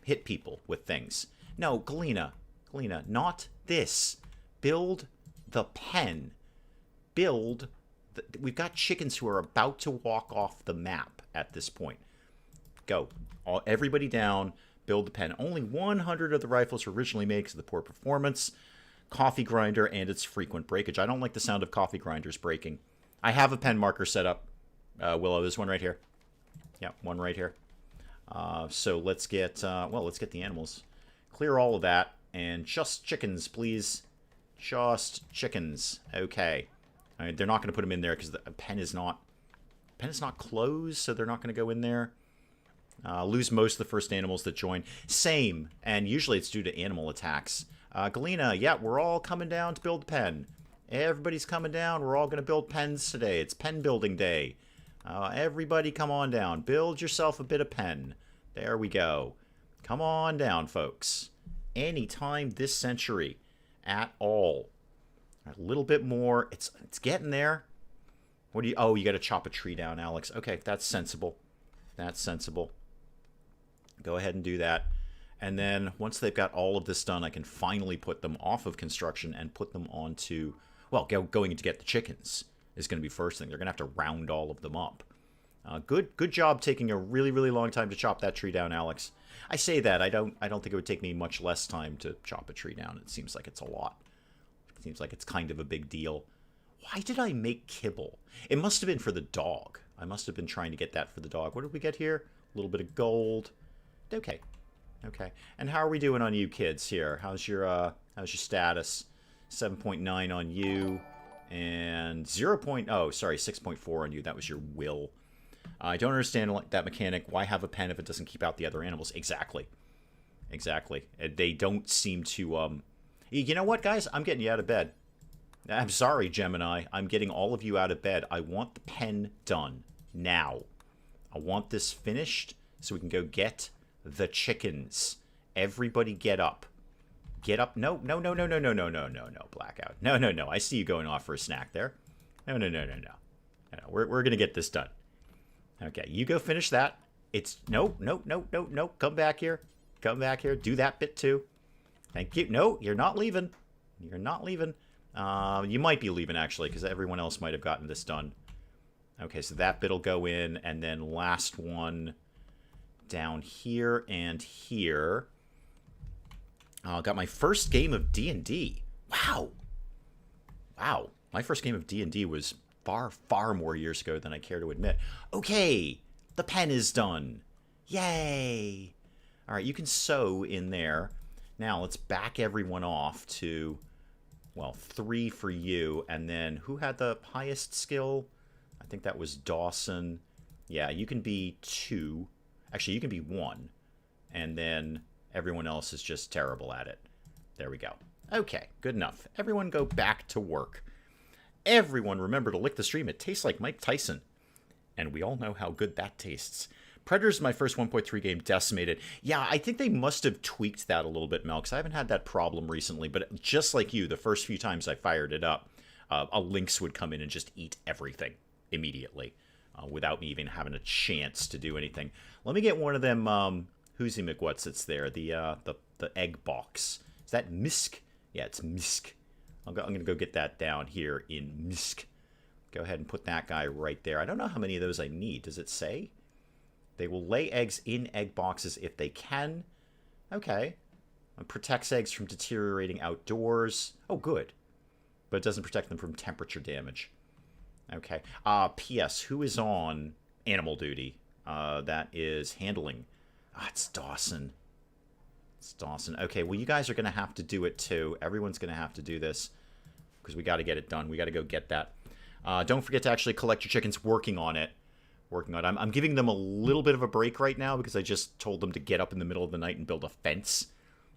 hit people with things. No, Galena, not this. Build the pen. Build... We've got chickens who are about to walk off the map at this point. Go. Everybody down. Build the pen. Only 100 of the rifles were originally made because of the poor performance. Coffee grinder and its frequent breakage. I don't like the sound of coffee grinders breaking. I have a pen marker set up. Willow, there's one right here. Yeah, one right here. So let's get, let's get the animals. Clear all of that. And just chickens, please. Just chickens. Okay. I mean, they're not going to put them in there because the pen is not closed, so they're not going to go in there. Lose most of the first animals that join. Same, and usually it's due to animal attacks. Galena, yeah, we're all coming down to build the pen. Everybody's coming down. We're all going to build pens today. It's pen building day. Everybody come on down. Build yourself a bit of pen. There we go. Come on down, folks. Anytime this century at all. A little bit more. It's getting there. What do you... Oh, you got to chop a tree down, Alex. Okay, that's sensible. That's sensible. Go ahead and do that. And then once they've got all of this done, I can finally put them off of construction and put them onto... Well, going to get the chickens. is going to be first thing. They're going to have to round all of them up. Good job taking a really, really long time to chop that tree down, Alex. I say that. I don't think it would take me much less time to chop a tree down. It seems like it's a lot. It seems like it's kind of a big deal. Why did I make kibble? It must have been for the dog. I must have been trying to get that for the dog. What did we get here? A little bit of gold. Okay. Okay. And how are we doing on you kids here? How's your status? 7.9 on you. And 6.4 on you. That was your will. I don't understand that mechanic. Why have a pen if it doesn't keep out the other animals? Exactly. Exactly. They don't seem to... You know what, guys? I'm getting you out of bed. I'm sorry, Gemini. I'm getting all of you out of bed. I want the pen done. Now. I want this finished so we can go get the chickens. Everybody get up. Get up. No, Blackout. No. I see you going off for a snack there. No. We're going to get this done. Okay, you go finish that. It's... No. Come back here. Come back here. Do that bit too. Thank you. No, you're not leaving. You're not leaving. You might be leaving, actually, because everyone else might have gotten this done. Okay, so that bit'll go in, and then last one down here and here. Got my first game of D&D. Wow. Wow. My first game of D&D was far, far more years ago than I care to admit. Okay, the pen is done. Yay. All right, you can sew in there. Now, let's back everyone off to... Well, 3 for you, and then who had the highest skill? I think that was Dawson. Yeah, you can be 2. Actually, you can be 1. And then everyone else is just terrible at it. There we go. Okay, good enough. Everyone go back to work. Everyone remember to lick the stream. It tastes like Mike Tyson. And we all know how good that tastes. Predator's my first 1.3 game, Decimated. Yeah, I think they must have tweaked that a little bit, Mel, because I haven't had that problem recently. But just like you, the first few times I fired it up, a lynx would come in and just eat everything immediately without me even having a chance to do anything. Let me get one of them Whoosie McWhatsits there, the egg box. Is that Misk? Yeah, it's Misk. I'm going to go get that down here in Misk. Go ahead and put that guy right there. I don't know how many of those I need. Does it say? They will lay eggs in egg boxes if they can. Okay. It protects eggs from deteriorating outdoors. Oh, good. But it doesn't protect them from temperature damage. Okay. P.S. Who is on animal duty? That is handling. It's Dawson. It's Dawson. Okay, well, you guys are going to have to do it, too. Everyone's going to have to do this. Because we got to get it done. We got to go get that. Don't forget to actually collect your chickens. Working on it. I'm giving them a little bit of a break right now because I just told them to get up in the middle of the night and build a fence.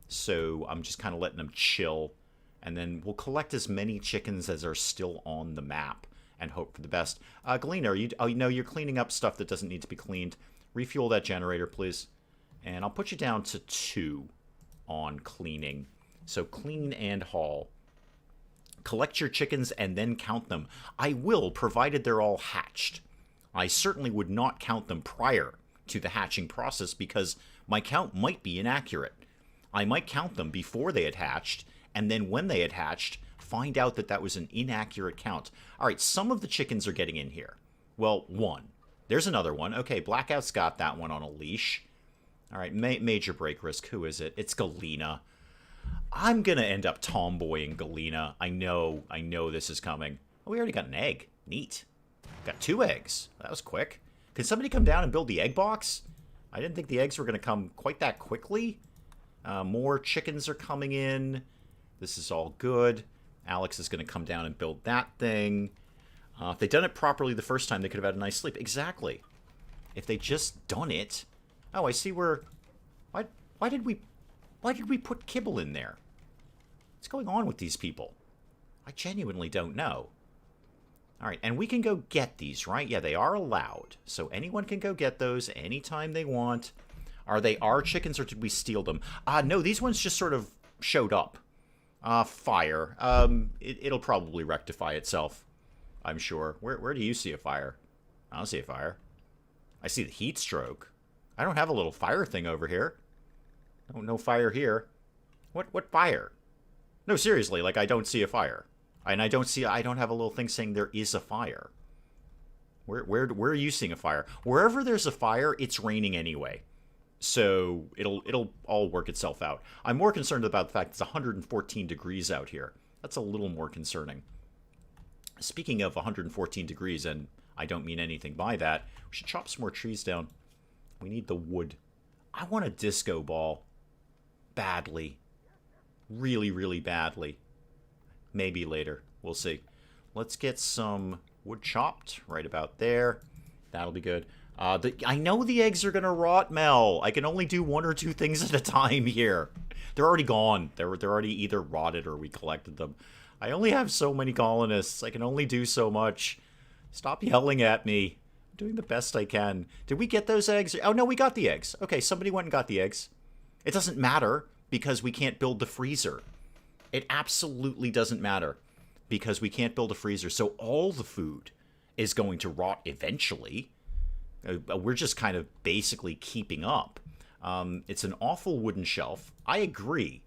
So I'm just kind of letting them chill. And then we'll collect as many chickens as are still on the map and hope for the best. Galena, you're cleaning up stuff that doesn't need to be cleaned. Refuel that generator, please. And I'll put you down to 2 on cleaning. So clean and haul. Collect your chickens and then count them. I will, provided they're all hatched. I certainly would not count them prior to the hatching process because my count might be inaccurate. I might count them before they had hatched, and then when they had hatched, find out that that was an inaccurate count. All right, some of the chickens are getting in here. Well, 1. There's another one. Okay, Blackout's got that one on a leash. All right, major break risk. Who is it? It's Galena. I'm going to end up tomboying Galena. I know this is coming. Oh, we already got an egg. Neat. Got 2 eggs. That was quick. Can somebody come down and build the egg box? I didn't think the eggs were going to come quite that quickly. More chickens are coming in. This is all good. Alex is going to come down and build that thing. If they'd done it properly the first time, they could have had a nice sleep. Exactly. If they just done it... Oh, I see where... Why did we put kibble in there? What's going on with these people? I genuinely don't know. All right, and we can go get these, right? Yeah, they are allowed. So anyone can go get those anytime they want. Are they our chickens or did we steal them? No, these ones just sort of showed up. Fire. It'll probably rectify itself, I'm sure. Where do you see a fire? I don't see a fire. I see the heat stroke. I don't have a little fire thing over here. No fire here. What fire? No, seriously, like I don't see a fire. And I don't have a little thing saying there is a fire. Where are you seeing a fire? Wherever there's a fire, it's raining anyway. So it'll all work itself out. I'm more concerned about the fact it's 114 degrees out here. That's a little more concerning. Speaking of 114 degrees, and I don't mean anything by that, we should chop some more trees down. We need the wood. I want a disco ball. Badly. Really, really badly. Maybe later. We'll see. Let's get some wood chopped right about there. That'll be good. I know the eggs are going to rot, Mel. I can only do 1 or 2 things at a time here. They're already gone. They're already either rotted or we collected them. I only have so many colonists. I can only do so much. Stop yelling at me. I'm doing the best I can. Did we get those eggs? Oh, no, we got the eggs. Okay, somebody went and got the eggs. It doesn't matter because we can't build the freezer. It absolutely doesn't matter because we can't build a freezer. So all the food is going to rot eventually. We're just kind of basically keeping up. It's an awful wooden shelf. I agree,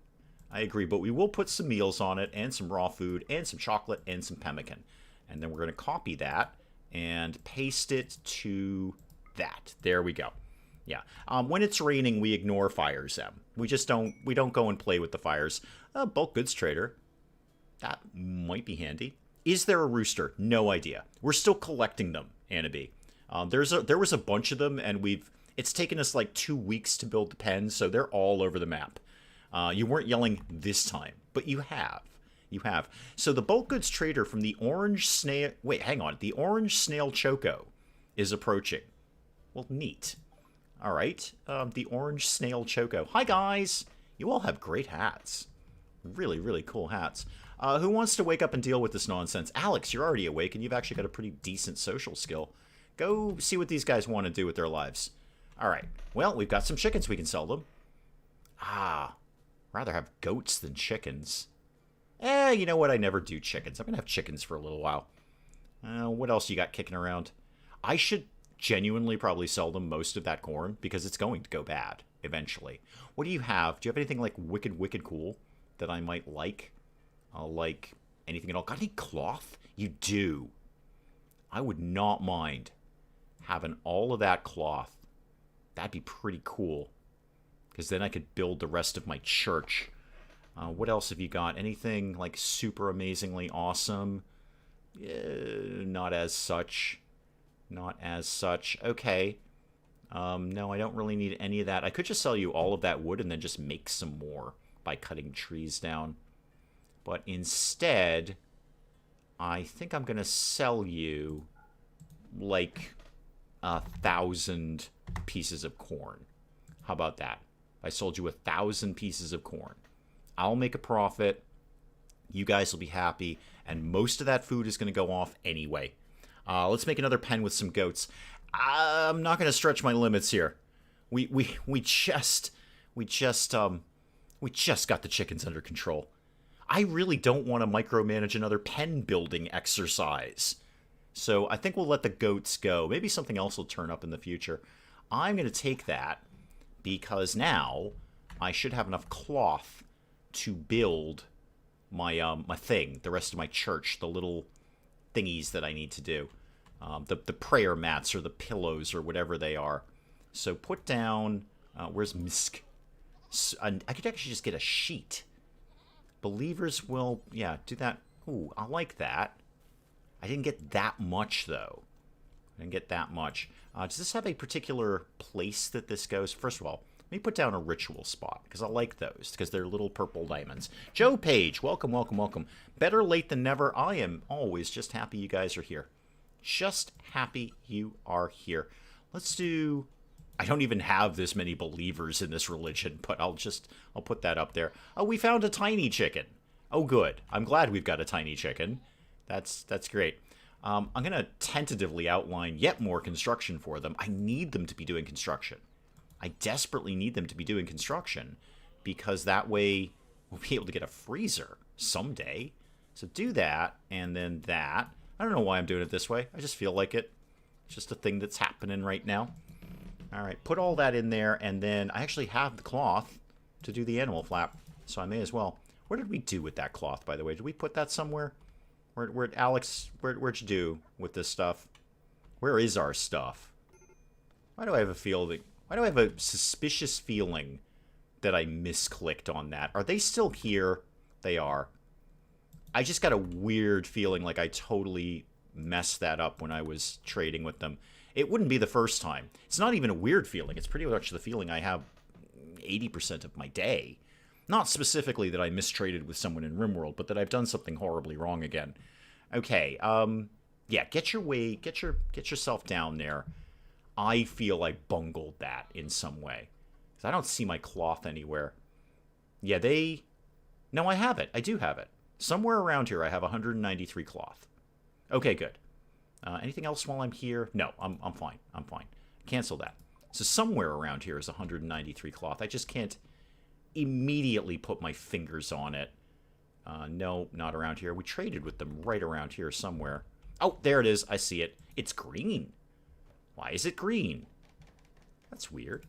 but we will put some meals on it and some raw food and some chocolate and some pemmican. And then we're going to copy that and paste it to that. There we go. Yeah. When it's raining, we ignore fires, Em. We don't go and play with the fires. Bulk goods trader. That might be handy. Is there a rooster? No idea. We're still collecting them, Anna B. There was a bunch of them, and it's taken us like 2 weeks to build the pen, so they're all over the map. You weren't yelling this time, but you have. You have. So the bulk goods trader from the orange snail... Wait, hang on. The orange snail choco is approaching. Well, neat. All right. The orange snail choco. Hi, guys. You all have great hats. Really, really cool hats. Who wants to wake up and deal with this nonsense? Alex, you're already awake, and you've actually got a pretty decent social skill. Go see what these guys want to do with their lives. All right. Well, we've got some chickens. We can sell them. Rather have goats than chickens. You know what? I never do chickens. I'm going to have chickens for a little while. What else you got kicking around? I should genuinely probably sell them most of that corn because it's going to go bad eventually. What do you have? Do you have anything like wicked, wicked cool that I might like? Like anything at all? Got any cloth? You do. I would not mind having all of that cloth. That'd be pretty cool. Because then I could build the rest of my church. What else have you got? Anything like super amazingly awesome? Not as such. Not as such. Okay. No, I don't really need any of that. I could just sell you all of that wood and then just make some more by cutting trees down. But instead, I think I'm going to sell you like 1,000 pieces of corn. How about that? I sold you 1,000 pieces of corn. I'll make a profit. You guys will be happy. And most of that food is going to go off anyway. Let's make another pen with some goats. I'm not going to stretch my limits here. We just got the chickens under control. I really don't want to micromanage another pen building exercise. So I think we'll let the goats go. Maybe something else will turn up in the future. I'm going to take that because now I should have enough cloth to build my my thing, the rest of my church, the little thingies that I need to do. The prayer mats or the pillows or whatever they are. So put down, where's Misk? I could actually just get a sheet. Believers will, yeah, do that. Ooh, I like that. I didn't get that much, though. I didn't get that much. Does this have a particular place that this goes? First of all, let me put down a ritual spot, because I like those, because they're little purple diamonds. Joe Page, welcome, welcome, welcome. Better late than never. I am always just happy you guys are here. Just happy you are here. Let's do... I don't even have this many believers in this religion, but I'll put that up there. Oh, we found a tiny chicken. Oh, good. I'm glad we've got a tiny chicken. That's great. I'm going to tentatively outline yet more construction for them. I need them to be doing construction. I desperately need them to be doing construction because that way we'll be able to get a freezer someday. So do that and then that. I don't know why I'm doing it this way. I just feel like it. It's just a thing that's happening right now. All right, put all that in there, and then I actually have the cloth to do the animal flap, so I may as well. What did we do with that cloth, by the way? Did we put that somewhere? Alex, where'd you do with this stuff? Where is our stuff? Why do I have a feeling? Why do I have a suspicious feeling that I misclicked on that? Are they still here? They are. I just got a weird feeling like I totally messed that up when I was trading with them. It wouldn't be the first time. It's not even a weird feeling. It's pretty much the feeling I have 80% of my day. Not specifically that I mistraded with someone in RimWorld, but that I've done something horribly wrong again. Okay, yeah, get yourself down there. I feel I bungled that in some way. 'Cause I don't see my cloth anywhere. Yeah, No, I have it. I do have it. Somewhere around here I have 193 cloth. Okay, good. Anything else while I'm here? No, I'm fine. I'm fine. Cancel that. So somewhere around here is 193 cloth. I just can't immediately put my fingers on it. No, not around here. We traded with them right around here somewhere. Oh, there it is. I see it. It's green. Why is it green? That's weird.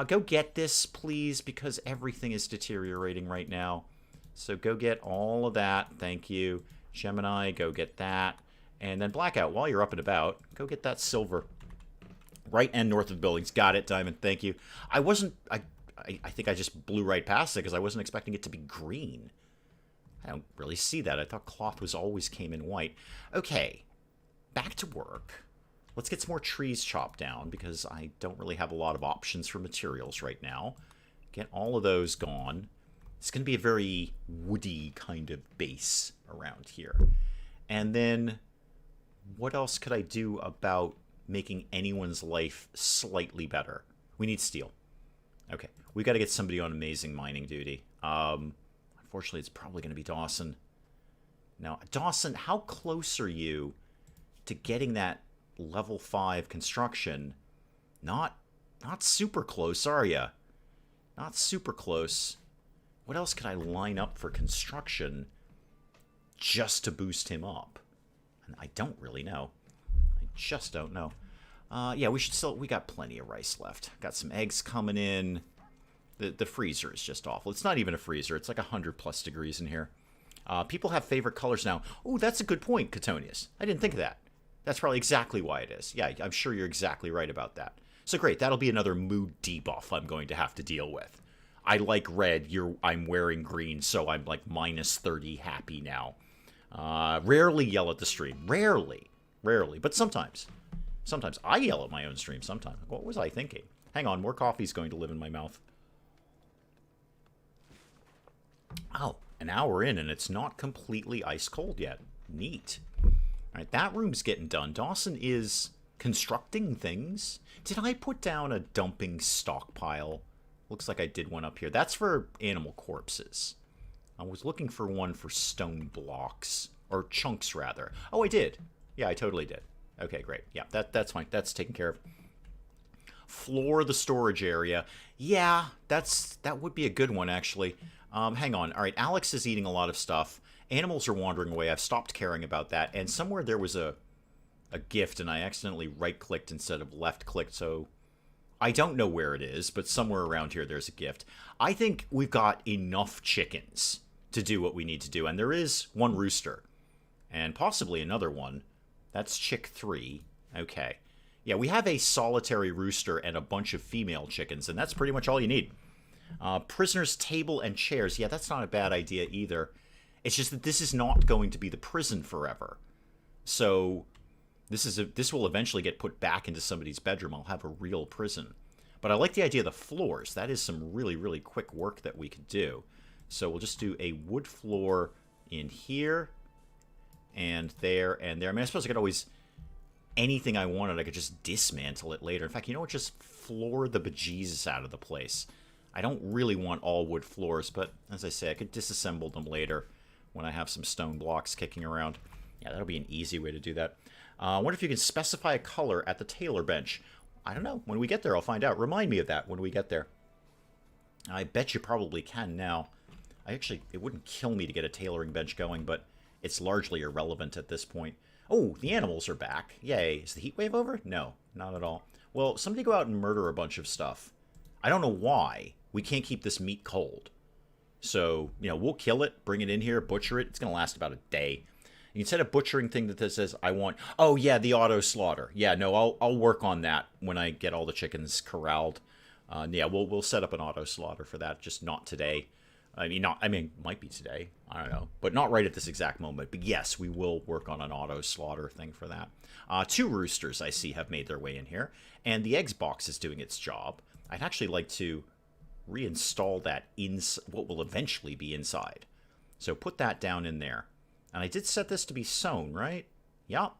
Go get this, please, because everything is deteriorating right now. So go get all of that. Thank you. Gemini, go get that. And then Blackout, while you're up and about, go get that silver. Right and north of the buildings. Got it, Diamond. Thank you. I think I just blew right past it because I wasn't expecting it to be green. I don't really see that. I thought cloth always came in white. Okay, back to work. Let's get some more trees chopped down because I don't really have a lot of options for materials right now. Get all of those gone. It's going to be a very woody kind of base around here. And then what else could I do about making anyone's life slightly better? We need steel. Okay, we got to get somebody on amazing mining duty. Unfortunately, it's probably going to be Dawson. Now, Dawson, how close are you to getting that level 5 construction? Not super close, are you? Not super close. What else could I line up for construction just to boost him up? And I don't really know. I just don't know. Yeah, we got plenty of rice left. Got some eggs coming in. The freezer is just awful. It's not even a freezer. It's like 100+ degrees in here. People have favorite colors now. Oh, that's a good point, Catonius. I didn't think of that. That's probably exactly why it is. Yeah, I'm sure you're exactly right about that. So great, that'll be another mood debuff I'm going to have to deal with. I like red, I'm wearing green, so I'm like -30 happy now. Rarely yell at the stream. Rarely, but sometimes. Sometimes I yell at my own stream sometimes. What was I thinking? Hang on, more coffee's going to live in my mouth. Oh, an hour in and it's not completely ice cold yet. Neat. Alright, that room's getting done. Dawson is constructing things. Did I put down a dumping stockpile? Looks like I did one up here. That's for animal corpses. I was looking for one for stone blocks. Or chunks, rather. Oh, I did. Yeah, I totally did. Okay, great. Yeah, that's fine. That's taken care of. Floor the storage area. Yeah, that would be a good one, actually. Hang on. All right, Alex is eating a lot of stuff. Animals are wandering away. I've stopped caring about that. And somewhere there was a gift, and I accidentally right-clicked instead of left-clicked, so I don't know where it is, but somewhere around here there's a gift. I think we've got enough chickens to do what we need to do, and there is one rooster. And possibly another one. That's chick 3. Okay. Yeah, we have a solitary rooster and a bunch of female chickens, and that's pretty much all you need. Prisoner's table and chairs. Yeah, that's not a bad idea either. It's just that this is not going to be the prison forever. So this will eventually get put back into somebody's bedroom. I'll have a real prison. But I like the idea of the floors. That is some really, really quick work that we could do. So we'll just do a wood floor in here and there and there. I mean, I suppose I could always... anything I wanted, I could just dismantle it later. In fact, you know what? Just floor the bejesus out of the place. I don't really want all wood floors, but as I say, I could disassemble them later when I have some stone blocks kicking around. Yeah, that'll be an easy way to do that. I wonder if you can specify a color at the tailor bench. I don't know. When we get there, I'll find out. Remind me of that when we get there. I bet you probably can now. It wouldn't kill me to get a tailoring bench going, but it's largely irrelevant at this point. Oh, the animals are back. Yay. Is the heat wave over? No, not at all. Well, somebody go out and murder a bunch of stuff. I don't know why. We can't keep this meat cold. So, we'll kill it, bring it in here, butcher it. It's going to last about a day. Instead of butchering thing that says, I want... Oh, yeah, the auto slaughter. Yeah, no, I'll work on that when I get all the chickens corralled. Yeah, we'll set up an auto slaughter for that, just not today. Might be today. I don't know. But not right at this exact moment. But yes, we will work on an auto slaughter thing for that. 2 roosters, I see, have made their way in here. And the eggs box is doing its job. I'd actually like to reinstall that in what will eventually be inside. So put that down in there. And I did set this to be sewn, right? Yep.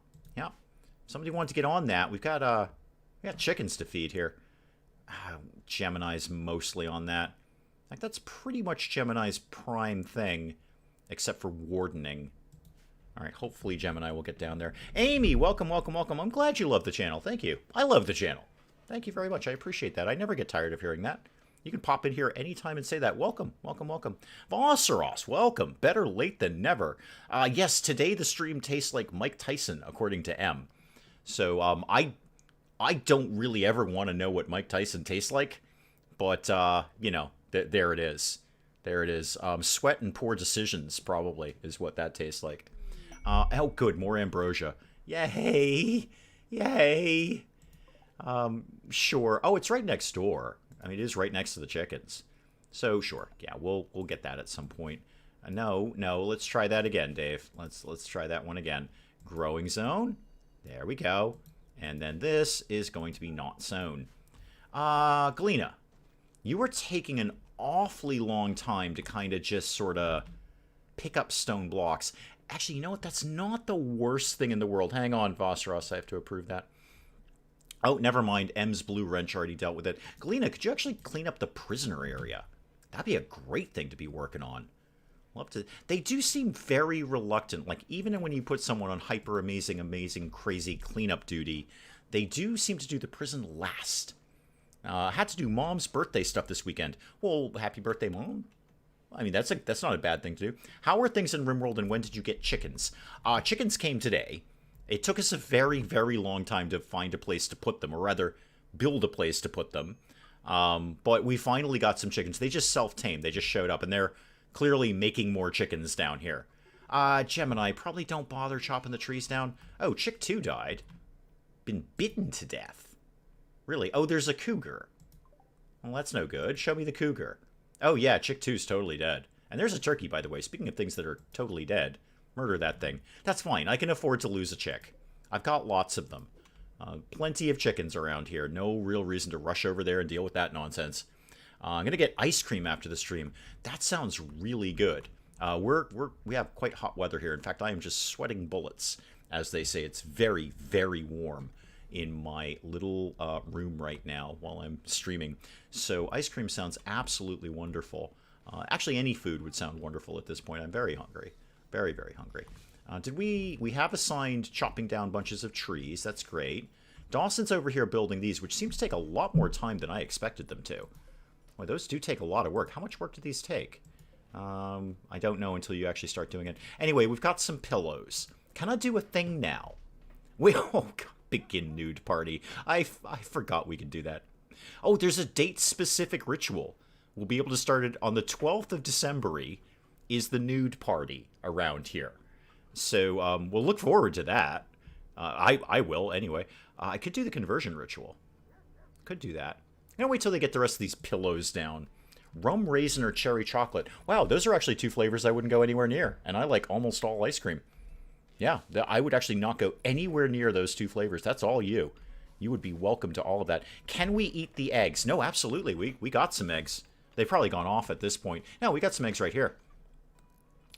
Somebody wanted to get on that. We got chickens to feed here. Gemini's mostly on that. Like, that's pretty much Gemini's prime thing, except for wardening. All right, hopefully Gemini will get down there. Amy, welcome. I'm glad you love the channel. Thank you. I love the channel. Thank you very much. I appreciate that. I never get tired of hearing that. You can pop in here anytime and say that. Welcome. Vosseros, welcome. Better late than never. Yes, today the stream tastes like Mike Tyson, according to M. So I don't really ever want to know what Mike Tyson tastes like. But, there it is. There it is. Sweat and poor decisions, probably, is what that tastes like. Oh, good. More ambrosia. Yay. Sure. Oh, it's right next door. I mean, it is right next to the chickens. So, sure. Yeah, we'll get that at some point. No, let's try that again, Dave. Let's try that one again. Growing zone. There we go. And then this is going to be not sown. Galena, you were taking an awfully long time to kind of just sort of pick up stone blocks. Actually, you know what? That's not the worst thing in the world. Hang on, Vosseros. I have to approve that. Oh, never mind. M's blue wrench already dealt with it. Galena, could you actually clean up the prisoner area? That'd be a great thing to be working on. Love to. They do seem very reluctant. Like, even when you put someone on hyper amazing, crazy cleanup duty, they do seem to do the prison last. Had to do Mom's birthday stuff this weekend. Well, happy birthday, Mom. I mean, that's not a bad thing to do. How are things in RimWorld, and when did you get chickens? Chickens came today. It took us a very, very long time to find a place to put them, or rather, build a place to put them. But we finally got some chickens. They just self-tamed. They just showed up, and they're clearly making more chickens down here. Gemini, probably don't bother chopping the trees down. Oh, Chick 2 died. Been bitten to death. Really? Oh, there's a cougar. Well, that's no good. Show me the cougar. Oh, yeah, Chick 2's totally dead. And there's a turkey, by the way. Speaking of things that are totally dead. Murder that thing. That's fine. I can afford to lose a chick. I've got lots of them. Plenty of chickens around here. No real reason to rush over there and deal with that nonsense. I'm going to get ice cream after the stream. That sounds really good. We have quite hot weather here. In fact, I am just sweating bullets. As they say, it's very, very warm in my little room right now while I'm streaming. So ice cream sounds absolutely wonderful. Actually, any food would sound wonderful at this point. I'm very hungry. Very, very hungry. We have assigned chopping down bunches of trees. That's great. Dawson's over here building these, which seems to take a lot more time than I expected them to. Well, those do take a lot of work. How much work do these take? I don't know until you actually start doing it. Anyway, we've got some pillows. Can I do a thing now? Oh, God, begin nude party. I forgot we could do that. Oh, there's a date-specific ritual. We'll be able to start it on the 12th of December is the nude party around here. So we'll look forward to that. I will, anyway. I could do the conversion ritual. Could do that. I'm gonna wait till they get the rest of these pillows down. Rum, raisin, or cherry chocolate. Wow, those are actually 2 flavors I wouldn't go anywhere near. And I like almost all ice cream. Yeah, I would actually not go anywhere near those 2 flavors. That's all you. You would be welcome to all of that. Can we eat the eggs? No, absolutely. We got some eggs. They've probably gone off at this point. No, we got some eggs right here.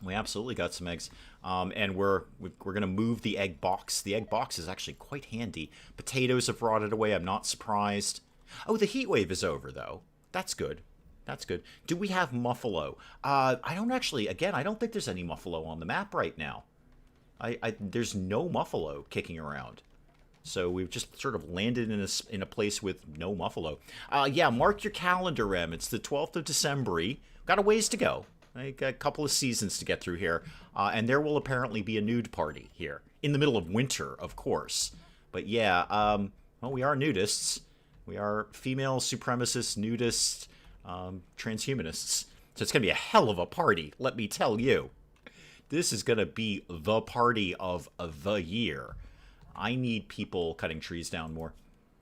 We absolutely got some eggs. And we're going to move the egg box. The egg box is actually quite handy. Potatoes have rotted away. I'm not surprised. Oh, the heat wave is over, though. That's good. That's good. Do we have Muffalo? I don't actually, again, I don't think there's any Muffalo on the map right now. There's no Muffalo kicking around. So we've just sort of landed in a place with no Muffalo. Yeah, mark your calendar, Em. It's the 12th of December. Got a ways to go. Got a couple of seasons to get through here. And there will apparently be a nude party here. In the middle of winter, of course. But yeah, well, we are nudists. We are female supremacists, nudists, transhumanists. So it's going to be a hell of a party, let me tell you. This is going to be the party of the year. I need people cutting trees down more,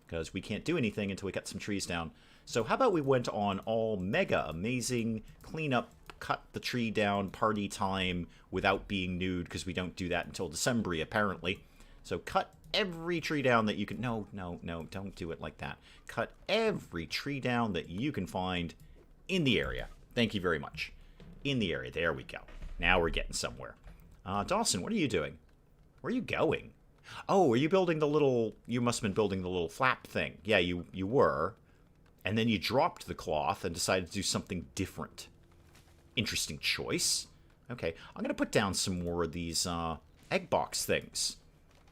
because we can't do anything until we cut some trees down. So how about we went on all mega amazing cleanup, cut the tree down, party time without being nude, because we don't do that until December, apparently. So cut every tree down that you can... No, don't do it like that. Cut every tree down that you can find in the area. Thank you very much. In the area. There we go. Now we're getting somewhere. Dawson, what are you doing? Where are you going? Oh, are you building the little... You must have been building the little flap thing. Yeah, you were. And then you dropped the cloth and decided to do something different. Interesting choice. Okay, I'm going to put down some more of these egg box things,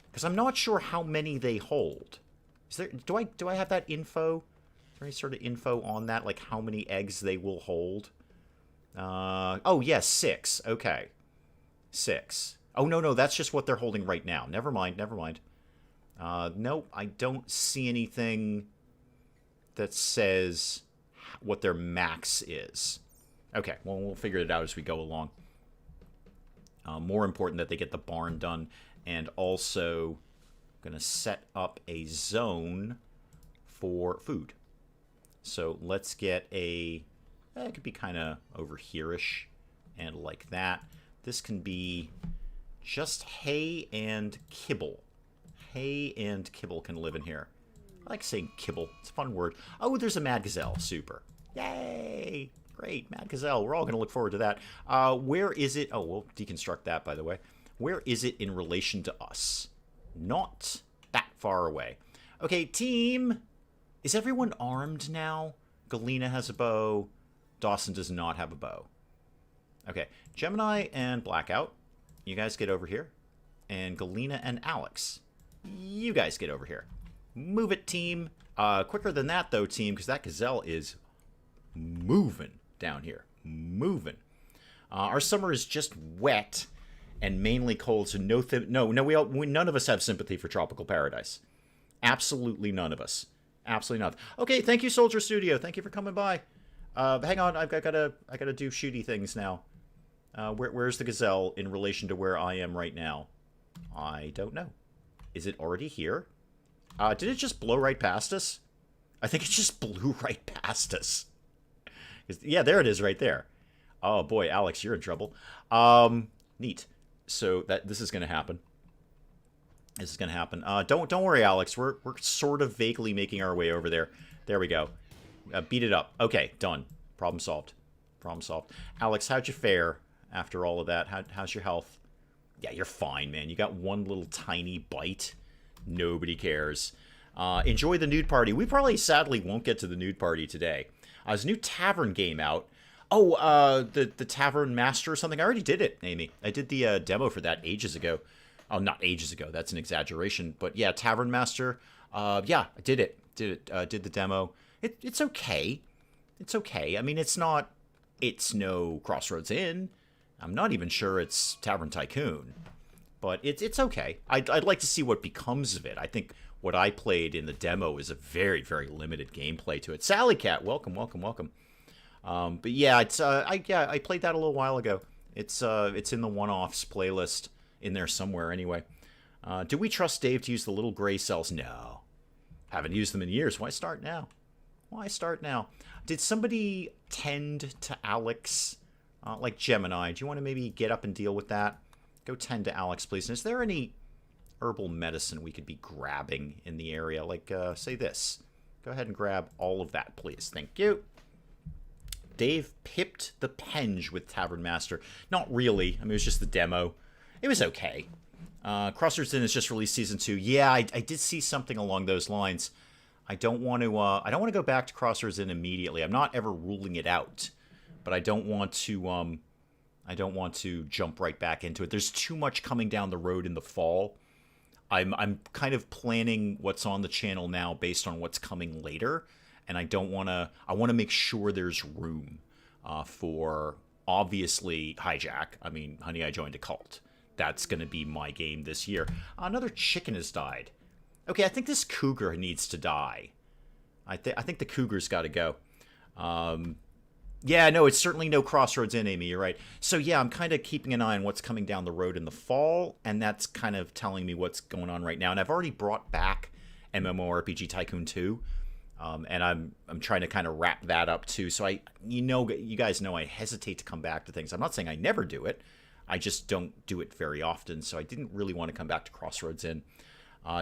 because I'm not sure how many they hold. Is there? Do I have that info? Is there any sort of info on that, like how many eggs they will hold? Oh yes, 6. Okay, 6. Oh no, that's just what they're holding right now. Never mind. No, I don't see anything that says what their max is. Okay, well, we'll figure it out as we go along. More important that they get the barn done, and also going to set up a zone for food. So let's get a... it could be kind of over here-ish, and like that. This can be just hay and kibble. Hay and kibble can live in here. I like saying kibble. It's a fun word. Oh, there's a mad gazelle. Super. Yay! Great, Mad Gazelle. We're all going to look forward to that. Where is it? Oh, we'll deconstruct that, by the way. Where is it in relation to us? Not that far away. Okay, team. Is everyone armed now? Galena has a bow. Dawson does not have a bow. Okay, Gemini and Blackout, you guys get over here. And Galena and Alex, you guys get over here. Move it, team. Quicker than that, though, team, because that gazelle is moving down here. Moving. Our summer is just wet and mainly cold, so none of us have sympathy for tropical paradise. Absolutely none of us. Absolutely not. Okay, thank you, Soldier Studio. Thank you for coming by. Hang on, I gotta do shooty things now. Where's the gazelle in relation to where I am right now? I don't know. Is it already here? Did it just blow right past us? I think it just blew right past us. Yeah, there it is right there. Oh boy, Alex, you're in trouble. Neat. So this is going to happen. This is going to happen. Don't worry, Alex. We're sort of vaguely making our way over there. There we go. Beat it up. Okay, done. Problem solved. Problem solved. Alex, how'd you fare after all of that? How's your health? Yeah, you're fine, man. You got one little tiny bite. Nobody cares. Enjoy the nude party. We probably, sadly, won't get to the nude party today. There's a new tavern game out. Oh, the Tavern Master or something. I already did it, Amy. I did the demo for that ages ago. Oh, not ages ago. That's an exaggeration. But yeah, Tavern Master. Yeah, I did it. Did the demo. It's okay. It's okay. I mean, it's no Crossroads Inn. I'm not even sure it's Tavern Tycoon. But it's okay. I'd like to see what becomes of it. I think what I played in the demo is a very, very limited gameplay to it. Sally Cat, welcome. But yeah, I played that a little while ago. It's in the one-offs playlist in there somewhere anyway. Do we trust Dave to use the little gray cells? No. Haven't used them in years. Why start now? Did somebody tend to Alex, like Gemini? Do you want to maybe get up and deal with that? Go tend to Alex, please. And is there any herbal medicine we could be grabbing in the area? Like, say this. Go ahead and grab all of that, please. Thank you. Dave pipped the penge with Tavern Master. Not really. I mean, it was just the demo. It was okay. Crossroads Inn has just released Season 2. Yeah, I did see something along those lines. I don't want to go back to Crossroads Inn immediately. I'm not ever ruling it out. But I don't want to jump right back into it. There's too much coming down the road in the fall. I'm kind of planning what's on the channel now based on what's coming later, and I want to make sure there's room for, obviously, Hijack. I mean, Honey, I Joined a Cult. That's going to be my game this year. Another chicken has died. Okay, I think this cougar needs to die. I think the cougar's got to go. Yeah, no, it's certainly no Crossroads in, Amy. You're right. So yeah, I'm kind of keeping an eye on what's coming down the road in the fall, and that's kind of telling me what's going on right now. And I've already brought back MMORPG Tycoon 2, and I'm trying to kind of wrap that up too. So you guys know I hesitate to come back to things. I'm not saying I never do it. I just don't do it very often. So I didn't really want to come back to Crossroads in.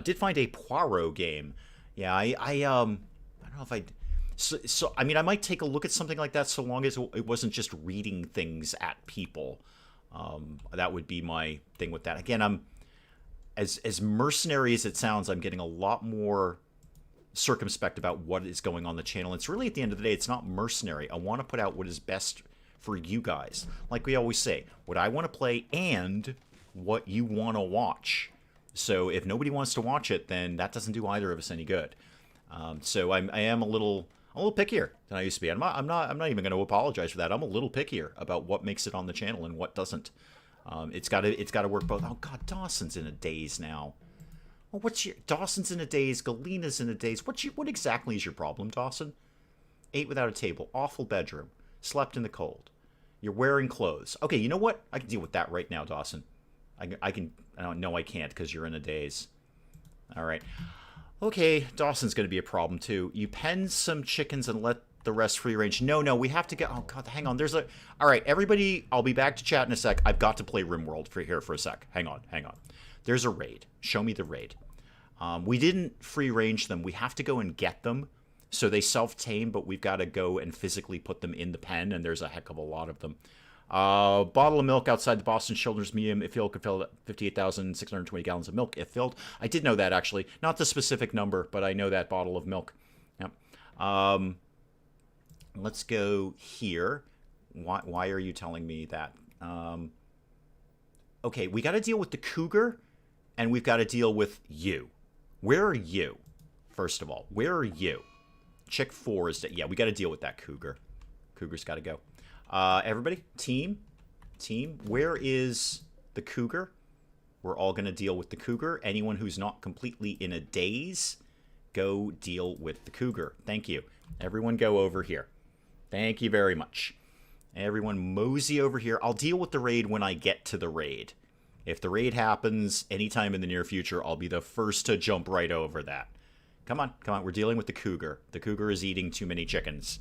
Did find a Poirot game. Yeah, I don't know if I. So I mean, I might take a look at something like that so long as it wasn't just reading things at people. That would be my thing with that. Again, I'm as mercenary as it sounds. I'm getting a lot more circumspect about what is going on the channel. It's really, at the end of the day, it's not mercenary. I want to put out what is best for you guys. Like we always say, what I want to play and what you want to watch. So if nobody wants to watch it, then that doesn't do either of us any good. So I am a little pickier than I used to be. I'm not even going to apologize for that. I'm a little pickier about what makes it on the channel and what doesn't. It's got to work both. Oh God, Dawson's in a daze now. Well, Dawson's in a daze? Galena's in a daze. What exactly is your problem, Dawson? Ate without a table. Awful bedroom. Slept in the cold. You're wearing clothes. Okay, you know what? I can deal with that right now, Dawson. I can. No, I can't because you're in a daze. All right. Okay, Dawson's going to be a problem too. You pen some chickens and let the rest free range. No, we have to get. Oh God, hang on. All right, everybody. I'll be back to chat in a sec. I've got to play RimWorld for a sec. Hang on. There's a raid. Show me the raid. We didn't free range them. We have to go and get them. So they self-tame, but we've got to go and physically put them in the pen, and there's a heck of a lot of them. Bottle of milk outside the Boston Children's Museum. If filled, could fill 58,620 gallons of milk if filled. I did know that, actually. Not the specific number, but I know that bottle of milk. Yep. Let's go here. Why are you telling me that? Okay, we got to deal with the cougar, and we've got to deal with you. Where are you? First of all, where are you? Chick 4 is... Yeah, we got to deal with that cougar. Cougar's got to go. Everybody, team, where is the cougar? We're all going to deal with the cougar. Anyone who's not completely in a daze, go deal with the cougar. Thank you. Everyone go over here. Thank you very much. Everyone mosey over here. I'll deal with the raid when I get to the raid. If the raid happens anytime in the near future, I'll be the first to jump right over that. Come on. We're dealing with the cougar. The cougar is eating too many chickens.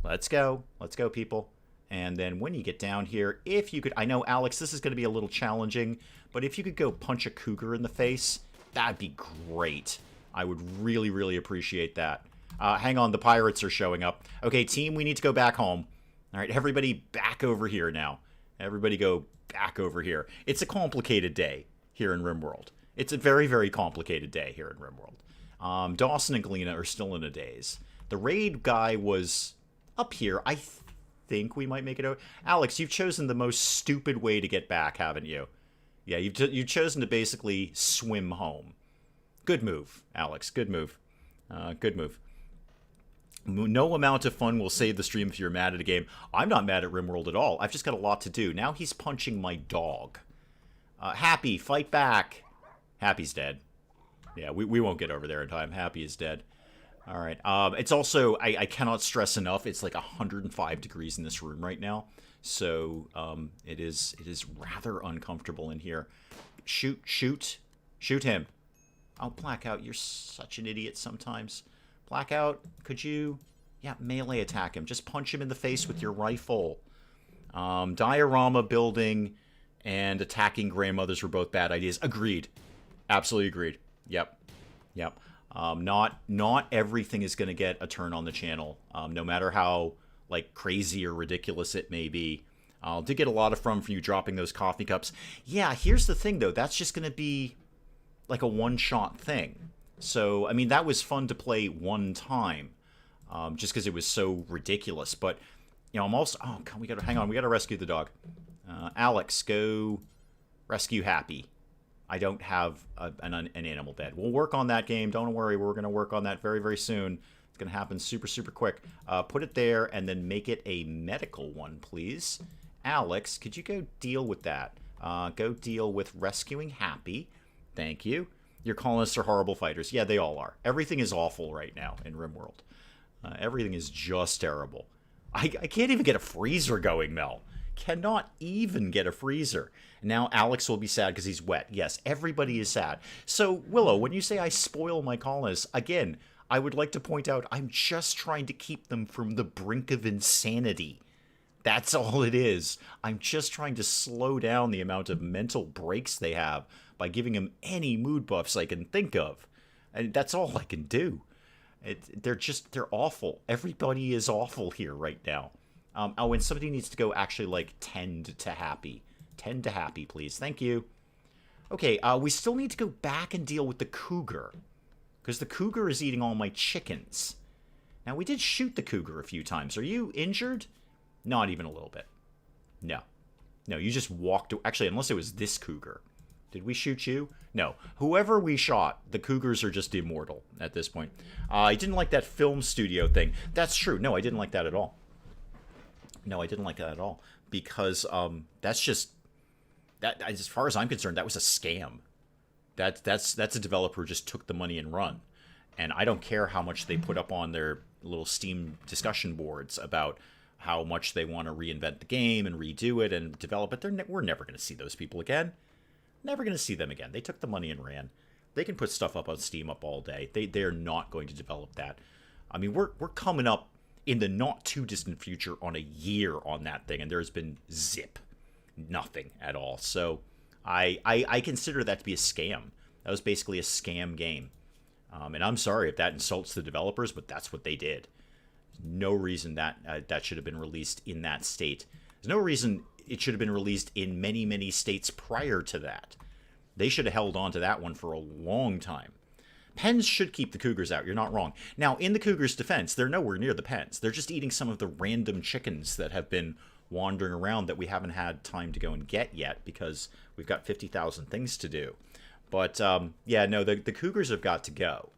Let's go, people. And then when you get down here, if you could... I know, Alex, this is going to be a little challenging, but if you could go punch a cougar in the face, that'd be great. I would really, really appreciate that. Hang on, the pirates are showing up. Okay, team, we need to go back home. All right, everybody back over here now. Everybody go back over here. It's a complicated day here in RimWorld. It's a very, very complicated day here in RimWorld. Dawson and Galena are still in a daze. The raid guy was... up here. I think we might make it over. Alex, you've chosen the most stupid way to get back, haven't you? Yeah, you've chosen to basically swim home. Good move, Alex. Good move. Good move. No amount of fun will save the stream if you're mad at a game. I'm not mad at RimWorld at all. I've just got a lot to do. Now he's punching my dog. Happy, fight back. Happy's dead. Yeah, we won't get over there in time. Happy is dead. All right. It's also, I cannot stress enough, it's like 105 degrees in this room right now. So it is rather uncomfortable in here. Shoot him. Oh, Blackout, you're such an idiot sometimes. Blackout, could you... Yeah, melee attack him. Just punch him in the face with your rifle. Diorama building and attacking grandmothers were both bad ideas. Agreed. Absolutely agreed. Yep. Not everything is going to get a turn on the channel, no matter how like crazy or ridiculous it may be. Did get a lot of from you dropping those coffee cups. Yeah, here's the thing though. That's just going to be like a one-shot thing. So I mean that was fun to play one time, just because it was so ridiculous. But you know I'm also we got to hang on. We got to rescue the dog. Alex, go rescue Happy. I don't have an animal bed. We'll work on that game. Don't worry. We're going to work on that very, very soon. It's going to happen super, super quick. Put it there and then make it a medical one, please. Alex, could you go deal with that? Go deal with rescuing Happy. Thank you. Your colonists are horrible fighters. Yeah, they all are. Everything is awful right now in RimWorld. Everything is just terrible. I can't even get a freezer going, Mel. Cannot even get a freezer. Now Alex will be sad because he's wet. Yes, everybody is sad. So, Willow, when you say I spoil my colonists, again, I would like to point out I'm just trying to keep them from the brink of insanity. That's all it is. I'm just trying to slow down the amount of mental breaks they have by giving them any mood buffs I can think of. And that's all I can do. They're awful. Everybody is awful here right now. And somebody needs to go actually, like, tend to happy. Tend to happy, please. Thank you. Okay, we still need to go back and deal with the cougar. Because the cougar is eating all my chickens. Now, we did shoot the cougar a few times. Are you injured? Not even a little bit. No. No, you just walked... Actually, unless it was this cougar. Did we shoot you? No. Whoever we shot, the cougars are just immortal at this point. I didn't like that film studio thing. That's true. No, I didn't like that at all. No, I didn't like that at all. Because that's just... as far as I'm concerned, that was a scam. That's a developer who just took the money and run. And I don't care how much they put up on their little Steam discussion boards about how much they want to reinvent the game and redo it and develop it. We're never going to see those people again. Never going to see them again. They took the money and ran. They can put stuff up on Steam up all day. They're not going to develop that. I mean, we're coming up in the not too distant future on a year on that thing, and there's been zip. Nothing at all. So I consider that to be a scam. That was basically a scam game. And I'm sorry if that insults the developers, but that's what they did. No reason that should have been released in that state. There's no reason it should have been released in many, many states prior to that. They should have held on to that one for a long time. Pens should keep the cougars out. You're not wrong. Now, in the cougars' defense, they're nowhere near the pens. They're just eating some of the random chickens that have been wandering around that we haven't had time to go and get yet because we've got 50,000 things to do. But, yeah, no, the cougars have got to go.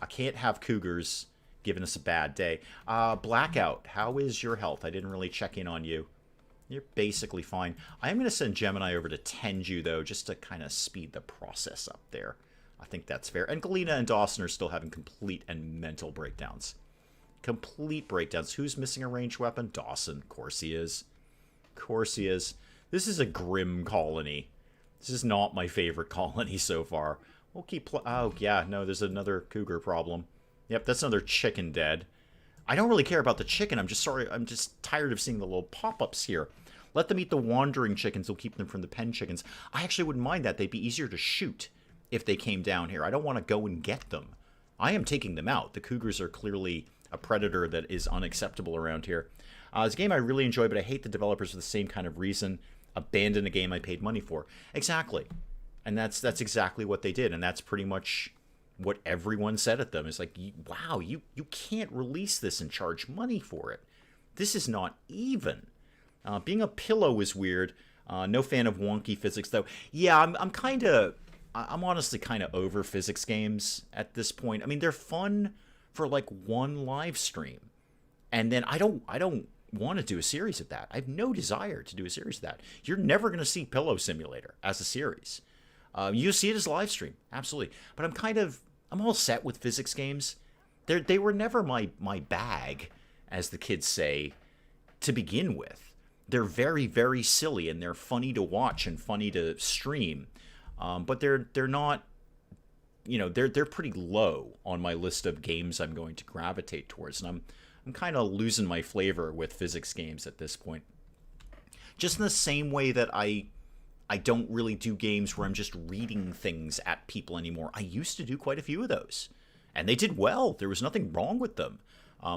I can't have cougars giving us a bad day. Blackout, how is your health? I didn't really check in on you. You're basically fine. I am going to send Gemini over to tend you, though, just to kind of speed the process up there. I think that's fair. And Galena and Dawson are still having complete and mental breakdowns. Complete breakdowns. Who's missing a ranged weapon? Dawson. Of course he is. Of course he is. This is a grim colony. This is not my favorite colony so far. We'll keep... Oh, yeah. No, there's another cougar problem. Yep, that's another chicken dead. I don't really care about the chicken. I'm just tired of seeing the little pop-ups here. Let them eat the wandering chickens. They'll keep them from the pen chickens. I actually wouldn't mind that. They'd be easier to shoot if they came down here. I don't want to go and get them. I am taking them out. The cougars are clearly a predator that is unacceptable around here. It's a game I really enjoy, but I hate the developers for the same kind of reason. Abandon a game I paid money for. Exactly. And that's exactly what they did. And that's pretty much what everyone said at them. Is like, wow, you can't release this and charge money for it. This is not even. Being a pillow is weird. No fan of wonky physics, though. Yeah, I'm honestly kind of over physics games at this point. I mean, they're fun for like one live stream. And then I don't want to do a series of that. I have no desire to do a series of that. You're never going to see Pillow Simulator as a series. You see it as a live stream, absolutely. But I'm all set with physics games. They were never my bag, as the kids say, to begin with. They're very, very silly, and they're funny to watch and funny to stream. But they're not, they're pretty low on my list of games I'm going to gravitate towards. And I'm kind of losing my flavor with physics games at this point. Just in the same way that I don't really do games where I'm just reading things at people anymore. I used to do quite a few of those. And they did well. There was nothing wrong with them.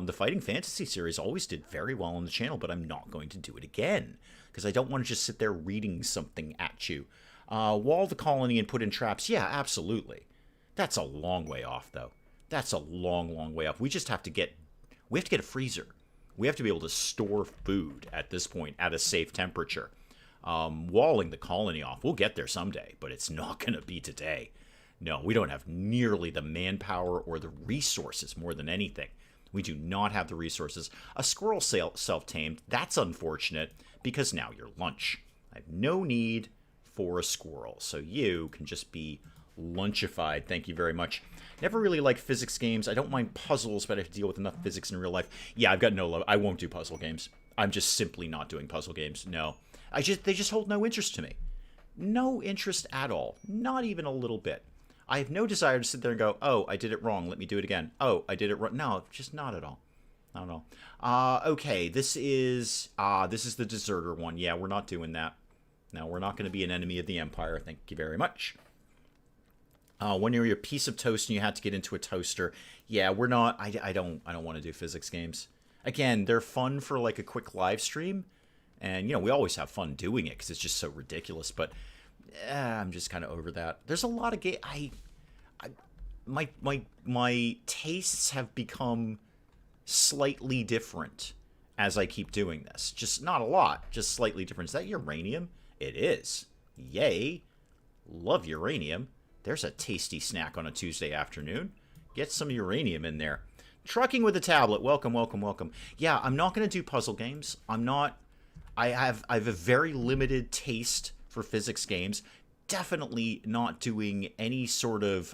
The Fighting Fantasy series always did very well on the channel, but I'm not going to do it again. Because I don't want to just sit there reading something at you. Wall the colony and put in traps. Yeah, absolutely. That's a long way off, though. That's a long, long way off. We have to get a freezer. We have to be able to store food at this point at a safe temperature. Walling the colony off. We'll get there someday, but it's not going to be today. No, we don't have nearly the manpower or the resources more than anything. We do not have the resources. A squirrel self-tamed. That's unfortunate because now you're lunch. I have no need for a squirrel, so you can just be Lunchified, thank you very much. Never really liked physics games. I don't mind puzzles, but I have to deal with enough physics in real life. Yeah, I've got no love. I won't do puzzle games. I'm just simply not doing puzzle games. No. They just hold no interest to me. No interest at all. Not even a little bit. I have no desire to sit there and go, oh, I did it wrong. Let me do it again. Oh, I did it wrong. No, just not at all. Not at all. Okay, this is the deserter one. Yeah, we're not doing that. No, we're not going to be an enemy of the Empire. Thank you very much. When you're a piece of toast and you had to get into a toaster. Yeah, we're not. I don't want to do physics games. Again, they're fun for like a quick live stream. And, we always have fun doing it because it's just so ridiculous. But I'm just kind of over that. There's a lot of my tastes have become slightly different as I keep doing this. Just not a lot. Just slightly different. Is that uranium? It is. Yay. Love uranium. There's a tasty snack on a Tuesday afternoon. Get some uranium in there. Trucking with a tablet. Welcome, welcome, welcome. Yeah, I'm not going to do puzzle games. I have a very limited taste for physics games. Definitely not doing any sort of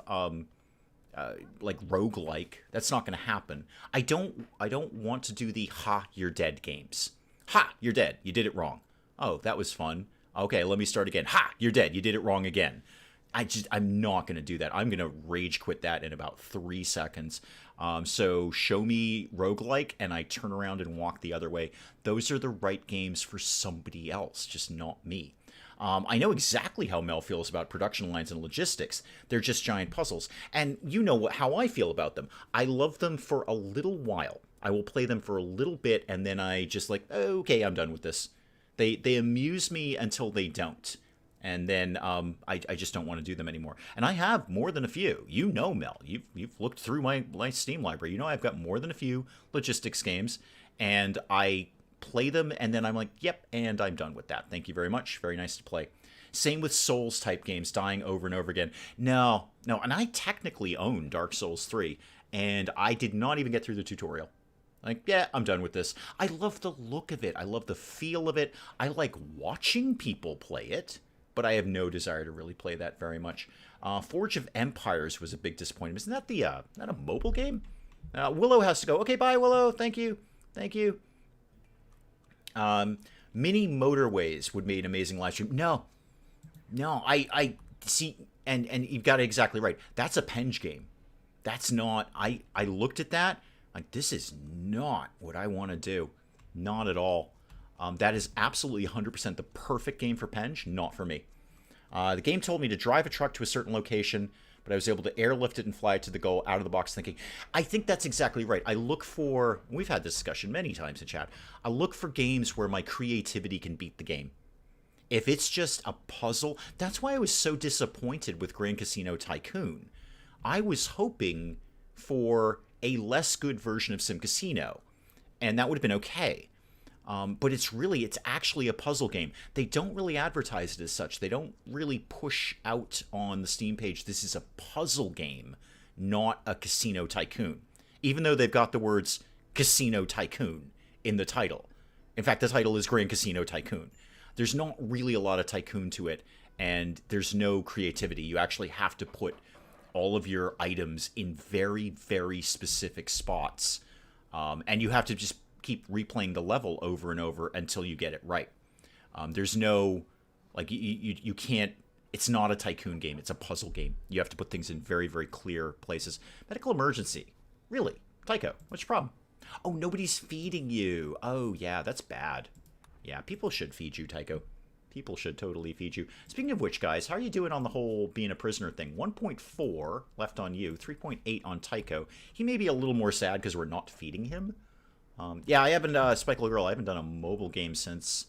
like roguelike. That's not going to happen. I don't want to do the ha, you're dead games. Ha, you're dead. You did it wrong. Oh, that was fun. Okay, let me start again. Ha, you're dead. You did it wrong again. I'm not going to do that. I'm going to rage quit that in about 3 seconds. So show me roguelike and I turn around and walk the other way. Those are the right games for somebody else, just not me. I know exactly how Mel feels about production lines and logistics. They're just giant puzzles. And you know how I feel about them. I love them for a little while. I will play them for a little bit and then I just like, okay, I'm done with this. They amuse me until they don't. And then I just don't want to do them anymore. And I have more than a few. You know, Mel. You've looked through my Steam library. You know I've got more than a few logistics games. And I play them, and then I'm like, yep, and I'm done with that. Thank you very much. Very nice to play. Same with Souls-type games, dying over and over again. No. And I technically own Dark Souls 3, and I did not even get through the tutorial. Like, yeah, I'm done with this. I love the look of it. I love the feel of it. I like watching people play it. But I have no desire to really play that very much. Forge of Empires was a big disappointment. Isn't that not a mobile game? Willow has to go. Okay, bye, Willow. Thank you. Thank you. Mini Motorways would make an amazing live stream. No, I see, and you've got it exactly right. That's a Penge game. That's not. I looked at that. Like, this is not what I want to do. Not at all. That is absolutely 100% the perfect game for Penge, not for me. The game told me to drive a truck to a certain location, but I was able to airlift it and fly it to the goal out of the box thinking. I think that's exactly right. I look for, we've had this discussion many times in chat, I look for games where my creativity can beat the game. If it's just a puzzle, that's why I was so disappointed with Grand Casino Tycoon. I was hoping for a less good version of Sim Casino, and that would have been okay. But it's actually a puzzle game. They don't really advertise it as such. They don't really push out on the Steam page, this is a puzzle game, not a casino tycoon. Even though they've got the words Casino Tycoon in the title. In fact, the title is Grand Casino Tycoon. There's not really a lot of tycoon to it, and there's no creativity. You actually have to put all of your items in very, very specific spots. And you have to just keep replaying the level over and over until you get it right. There's no, like, you can't, it's not a tycoon game, it's a puzzle game. You have to put things in very, very clear places. Medical emergency. Really? Tycho, what's your problem? Oh, nobody's feeding you. Oh, yeah, that's bad. Yeah, people should feed you, Tycho. People should totally feed you. Speaking of which, guys, how are you doing on the whole being a prisoner thing? 1.4 left on you, 3.8 on Tycho. He may be a little more sad because we're not feeding him. Yeah, I haven't, Spikeable Girl, I haven't done a mobile game since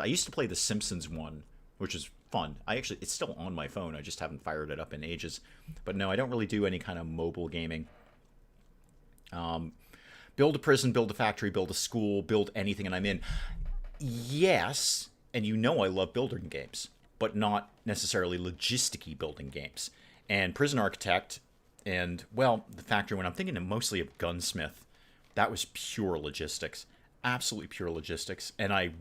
I used to play the Simpsons one, which is fun. It's still on my phone, I just haven't fired it up in ages. But no, I don't really do any kind of mobile gaming. Build a prison, build a factory, build a school, build anything, and I'm in. Yes, and you know I love building games, but not necessarily logisticy building games. And Prison Architect, and, well, the factory one, I'm thinking mostly of Gunsmith. That was pure logistics. Absolutely pure logistics, and I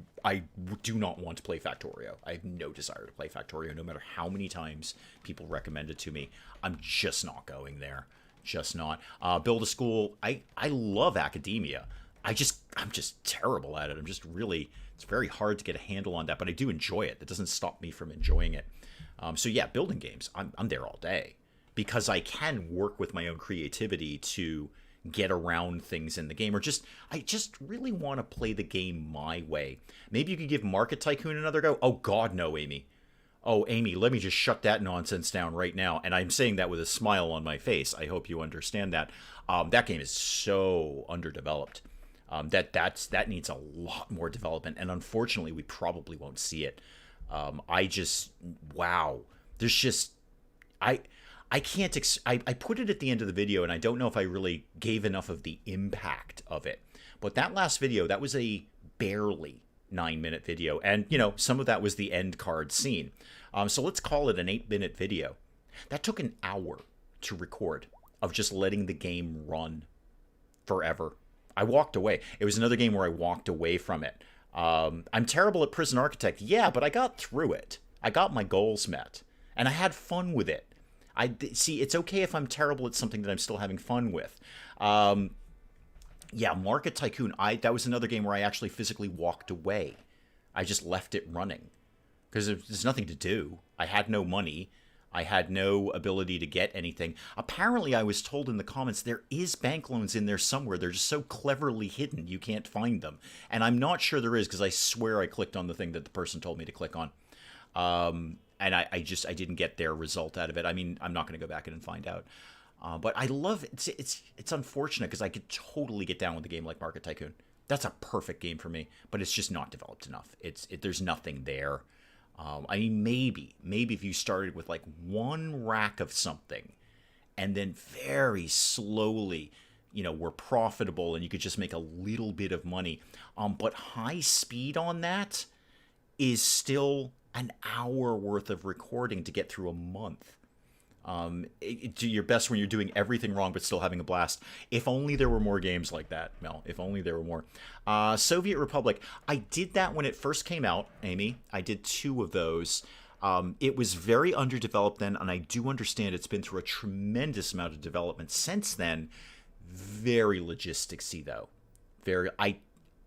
do not want to play Factorio. I have no desire to play Factorio, no matter how many times people recommend it to me. I'm just not going there. Just not. Build a school. I love academia. I'm just terrible at it. I'm just really, it's very hard to get a handle on that, but I do enjoy it. That doesn't stop me from enjoying it. So yeah, building games. I'm there all day because I can work with my own creativity to get around things in the game, or I just really want to play the game my way. Maybe you could give Market Tycoon another go. Oh God, no, Amy. Oh, Amy, let me just shut that nonsense down right now. And I'm saying that with a smile on my face. I hope you understand that. That game is so underdeveloped. That needs a lot more development, and unfortunately, we probably won't see it. Wow. There's just I can't. I put it at the end of the video, and I don't know if I really gave enough of the impact of it. But that last video, that was a barely 9-minute video, and some of that was the end card scene. So let's call it an 8-minute video. That took an hour to record of just letting the game run forever. I walked away. It was another game where I walked away from it. I'm terrible at Prison Architect, yeah, but I got through it. I got my goals met, and I had fun with it. See, it's okay if I'm terrible at something that I'm still having fun with. Yeah, Market Tycoon, that was another game where I actually physically walked away. I just left it running because there's nothing to do. I had no money. I had no ability to get anything. Apparently, I was told in the comments there is bank loans in there somewhere. They're just so cleverly hidden, you can't find them. And I'm not sure there is because I swear I clicked on the thing that the person told me to click on. And I didn't get their result out of it. I mean, I'm not going to go back in and find out. But I love it. It's unfortunate because I could totally get down with a game like Market Tycoon. That's a perfect game for me, but it's just not developed enough. There's nothing there. I mean, maybe if you started with like one rack of something, and then very slowly, were profitable, and you could just make a little bit of money. But high speed on that is still an hour worth of recording to get through a month. Do your best when you're doing everything wrong but still having a blast. If only there were more games like that, Mel. If only there were more. Soviet Republic. I did that when it first came out, Amy. I did 2 of those. It was very underdeveloped then, and I do understand it's been through a tremendous amount of development since then. Very logisticsy, though.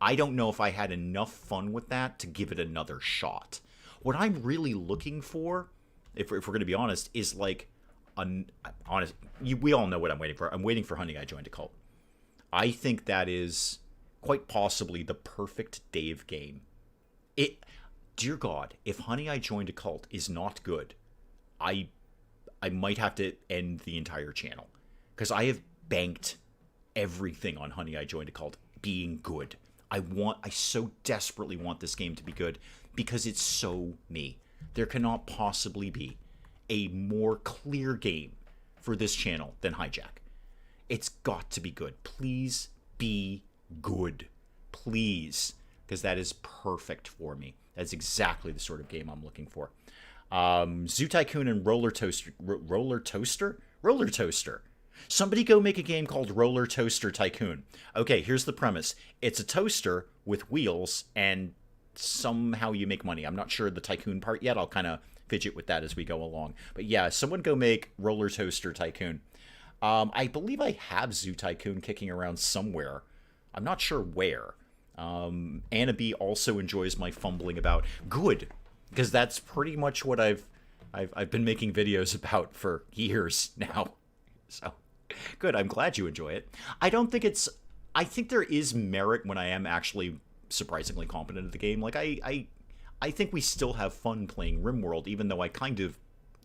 I don't know if I had enough fun with that to give it another shot. What I'm really looking for, if we're going to be honest, is like we all know what I'm waiting for. I'm waiting for Honey, I Joined a Cult. I think that is quite possibly the perfect Dave game. Dear God, if Honey, I Joined a Cult is not good, I might have to end the entire channel because I have banked everything on Honey, I Joined a Cult being good. I so desperately want this game to be good because it's so me. There cannot possibly be a more clear game for this channel than Hijack. It's got to be good. Please be good. Please. Because that is perfect for me. That's exactly the sort of game I'm looking for. Zoo Tycoon and Roller Toaster. Roller Toaster? Roller Toaster. Somebody go make a game called Roller Toaster Tycoon. Okay, here's the premise. It's a toaster with wheels, and somehow you make money. I'm not sure the tycoon part yet. I'll kind of fidget with that as we go along. But yeah, someone go make Roller Toaster Tycoon. I believe I have Zoo Tycoon kicking around somewhere. I'm not sure where. Anna B also enjoys my fumbling about. Good, because that's pretty much what I've been making videos about for years now. So good. I'm glad you enjoy it. I think there is merit when I am actually surprisingly competent at the game. Like I think we still have fun playing RimWorld, even though I kind of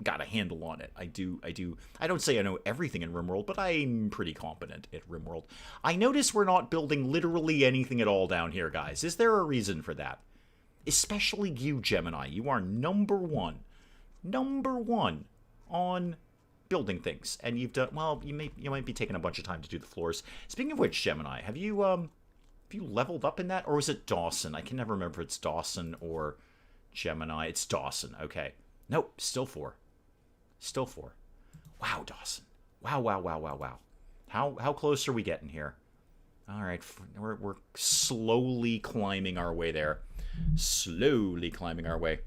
got a handle on it. I don't say I know everything in RimWorld, but I'm pretty competent at RimWorld. I notice we're not building literally anything at all down here, guys. Is there a reason for that? Especially you, Gemini. You are number one on building things, and you've done well. You might be taking a bunch of time to do the floors. Speaking of which, Gemini, have you leveled up in that, or is it Dawson? I can never remember if it's Dawson or Gemini. It's Dawson. Okay. Nope. Still 4. Wow, Dawson. Wow. How close are we getting here? All right, we're slowly climbing our way there. Slowly climbing our way.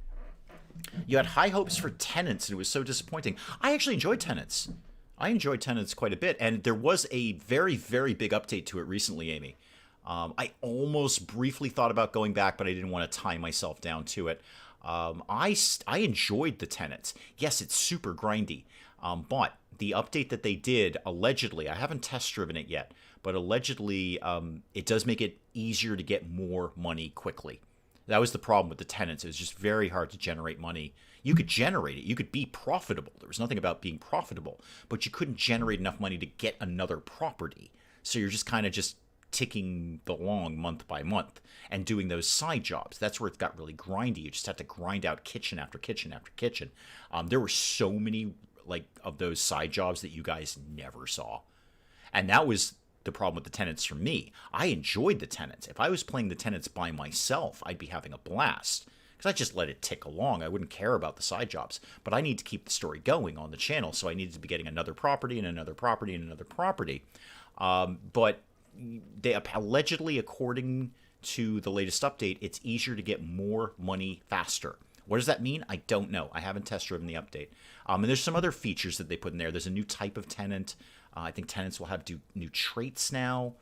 You had high hopes for Tenants, and it was so disappointing. I actually enjoyed Tenants. I enjoyed Tenants quite a bit, and there was a very, very big update to it recently, Amy. I almost briefly thought about going back, but I didn't want to tie myself down to it. I enjoyed the Tenants. Yes, it's super grindy, but the update that they did, allegedly, I haven't test-driven it yet, but allegedly it does make it easier to get more money quickly. That was the problem with the Tenants. It was just very hard to generate money. You could generate it. You could be profitable. There was nothing about being profitable, but you couldn't generate enough money to get another property. So you're just kind of just ticking along month by month and doing those side jobs. That's where it got really grindy. You just had to grind out kitchen after kitchen after kitchen. There were so many of those side jobs that you guys never saw. And that was the problem with the Tenants for me. I enjoyed the Tenants. If I was playing the Tenants by myself, I'd be having a blast because I just let it tick along. I wouldn't care about the side jobs, but I need to keep the story going on the channel, so I needed to be getting another property and another property and another property. But they allegedly, according to the latest update, it's easier to get more money faster. What does that mean? I don't know. I haven't test-driven the update. And there's some other features that they put in there. There's a new type of tenant. I think tenants will have new traits now.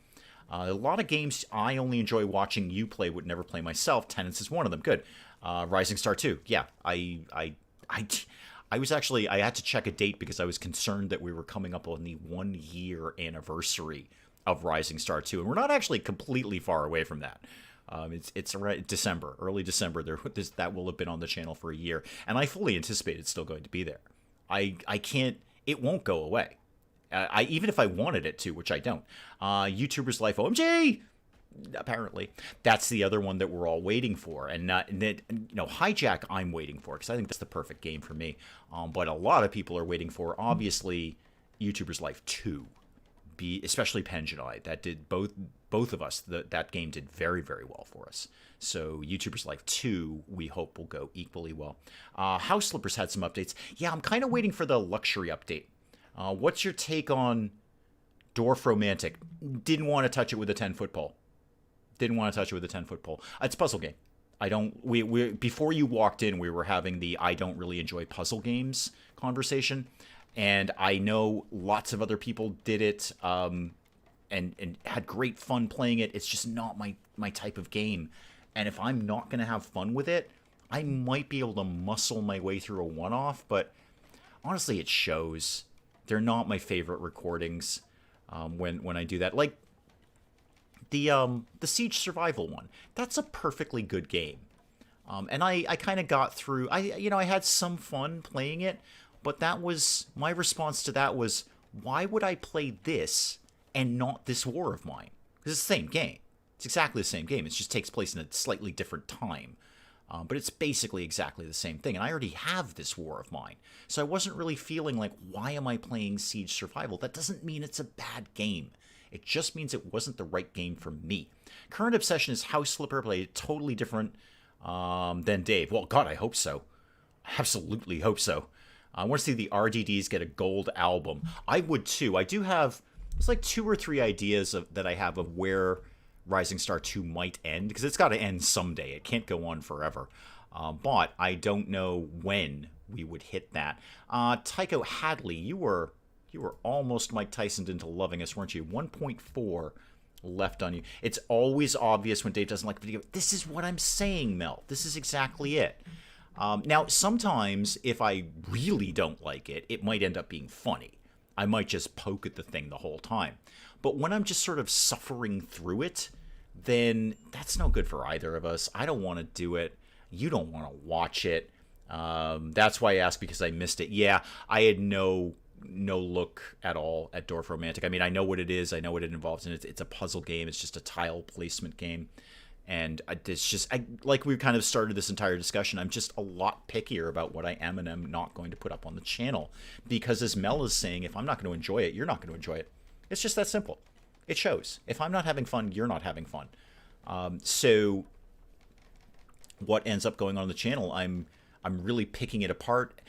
A lot of games I only enjoy watching you play, would never play myself. Tenants is one of them. Good. Rising Star 2. Yeah, I was actually, I had to check a date because I was concerned that we were coming up on the 1-year anniversary of Rising Star 2, and we're not actually completely far away from that. It's around December, early December. That will have been on the channel for a year, and I fully anticipate it's still going to be there. I can't. It won't go away. Even if I wanted it to, which I don't. YouTuber's Life OMG. Apparently, that's the other one that we're all waiting for, and Hijack I'm waiting for because I think that's the perfect game for me. But a lot of people are waiting for, obviously, YouTuber's Life 2. Especially Penj and I, that did both of us. That game did very, very well for us. So YouTuber's Life 2, we hope will go equally well. House Slippers had some updates. Yeah, I'm kind of waiting for the luxury update. What's your take on Dwarf Romantic? Didn't want to touch it with a 10-foot pole. Didn't want to touch it with a 10-foot pole. It's a puzzle game. We before you walked in, we were having the I don't really enjoy puzzle games conversation. And I know lots of other people did it and had great fun playing it. It's just not my type of game. And if I'm not going to have fun with it, I might be able to muscle my way through a one-off. But honestly, it shows. They're not my favorite recordings when I do that. Like the Siege Survival one. That's a perfectly good game. And I kind of got through. I had some fun playing it. But that was, my response to that was, why would I play this and not this War of Mine? Because it's the same game. It's exactly the same game. It just takes place in a slightly different time. But it's basically exactly the same thing. And I already have this War of Mine. So I wasn't really feeling like, why am I playing Siege Survival? That doesn't mean it's a bad game. It just means it wasn't the right game for me. Current obsession is House Slipper played totally different than Dave. Well, God, I hope so. I absolutely hope so. I want to see the RDDs get a gold album. I would too. I do have, it's like 2 or 3 ideas that I have of where Rising Star 2 might end, because it's got to end someday. It can't go on forever. But I don't know when we would hit that. Tycho Hadley, you were almost Mike Tyson into loving us, weren't you? 1.4 left on you. It's always obvious when Dave doesn't like a video. This is what I'm saying, Mel. This is exactly it. Now, sometimes, if I really don't like it, it might end up being funny. I might just poke at the thing the whole time. But when I'm just sort of suffering through it, then that's no good for either of us. I don't want to do it. You don't want to watch it. That's why I asked, because I missed it. Yeah, I had no look at all at Dwarf Romantic. I mean, I know what it is. I know what it involves, and it's a puzzle game. It's just a tile placement game. And it's just, like we kind of started this entire discussion, I'm just a lot pickier about what I am and am not going to put up on the channel. Because as Mel is saying, if I'm not going to enjoy it, you're not going to enjoy it. It's just that simple. It shows. If I'm not having fun, you're not having fun. So what ends up going on the channel, I'm really picking it apart.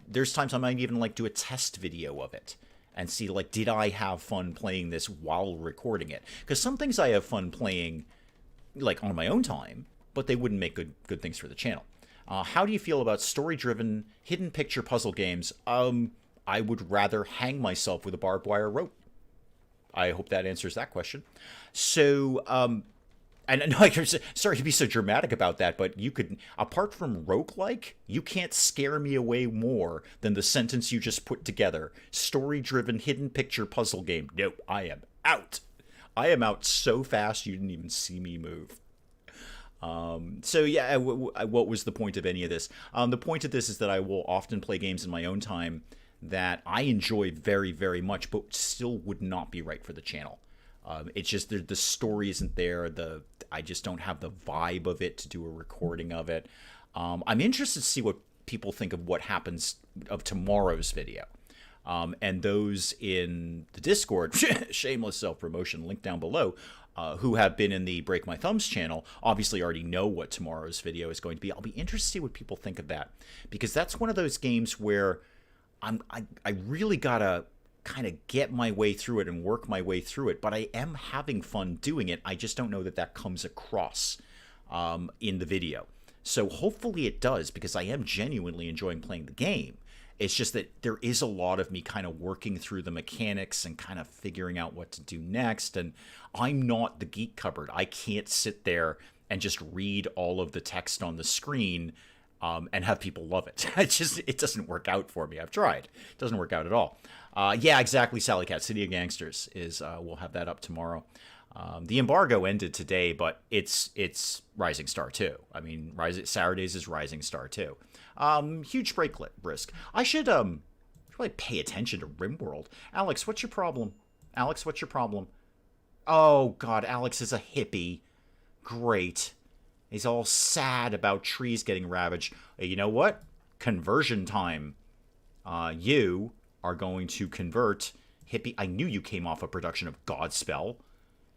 There's times I might even do a test video of it and see, like, did I have fun playing this while recording it? Because some things I have fun playing, like, on my own time, but they wouldn't make good things for the channel. How do you feel about story-driven, hidden picture puzzle games? I would rather hang myself with a barbed wire rope. I hope that answers that question. So, and no, sorry to be so dramatic about that, but you could, apart from roguelike, you can't scare me away more than the sentence you just put together. Story-driven, hidden picture puzzle game. Nope, I am out. I am out so fast you didn't even see me move. So yeah, what was the point of any of this? The point of this is that I will often play games in my own time that I enjoy very, very much, but still would not be right for the channel. It's just the story isn't there. I just don't have the vibe of it to do a recording of it. I'm interested to see what people think of what happens of tomorrow's video. And those in the Discord, shameless self-promotion, link down below, who have been in the Break My Thumbs channel, obviously already know what tomorrow's video is going to be. I'll be interested to see what people think of that, because that's one of those games where I really gotta kind of get my way through it and work my way through it, but I am having fun doing it. I just don't know that that comes across in the video. So hopefully it does, because I am genuinely enjoying playing the game. It's just that there is a lot of me kind of working through the mechanics and kind of figuring out what to do next. And I'm not the geek cupboard. I can't sit there and just read all of the text on the screen and have people love it. It doesn't work out for me. I've tried. It doesn't work out at all. Yeah, exactly, Sally Cat. City of Gangsters is, we'll have that up tomorrow. The embargo ended today, but it's Rising Star 2. I mean, Saturdays is Rising Star 2. Huge break risk. I should probably pay attention to RimWorld. Alex, what's your problem? Alex, what's your problem? Oh, God, Alex is a hippie. Great. He's all sad about trees getting ravaged. Hey, you know what? Conversion time. You are going to convert hippie. I knew you came off a production of Godspell.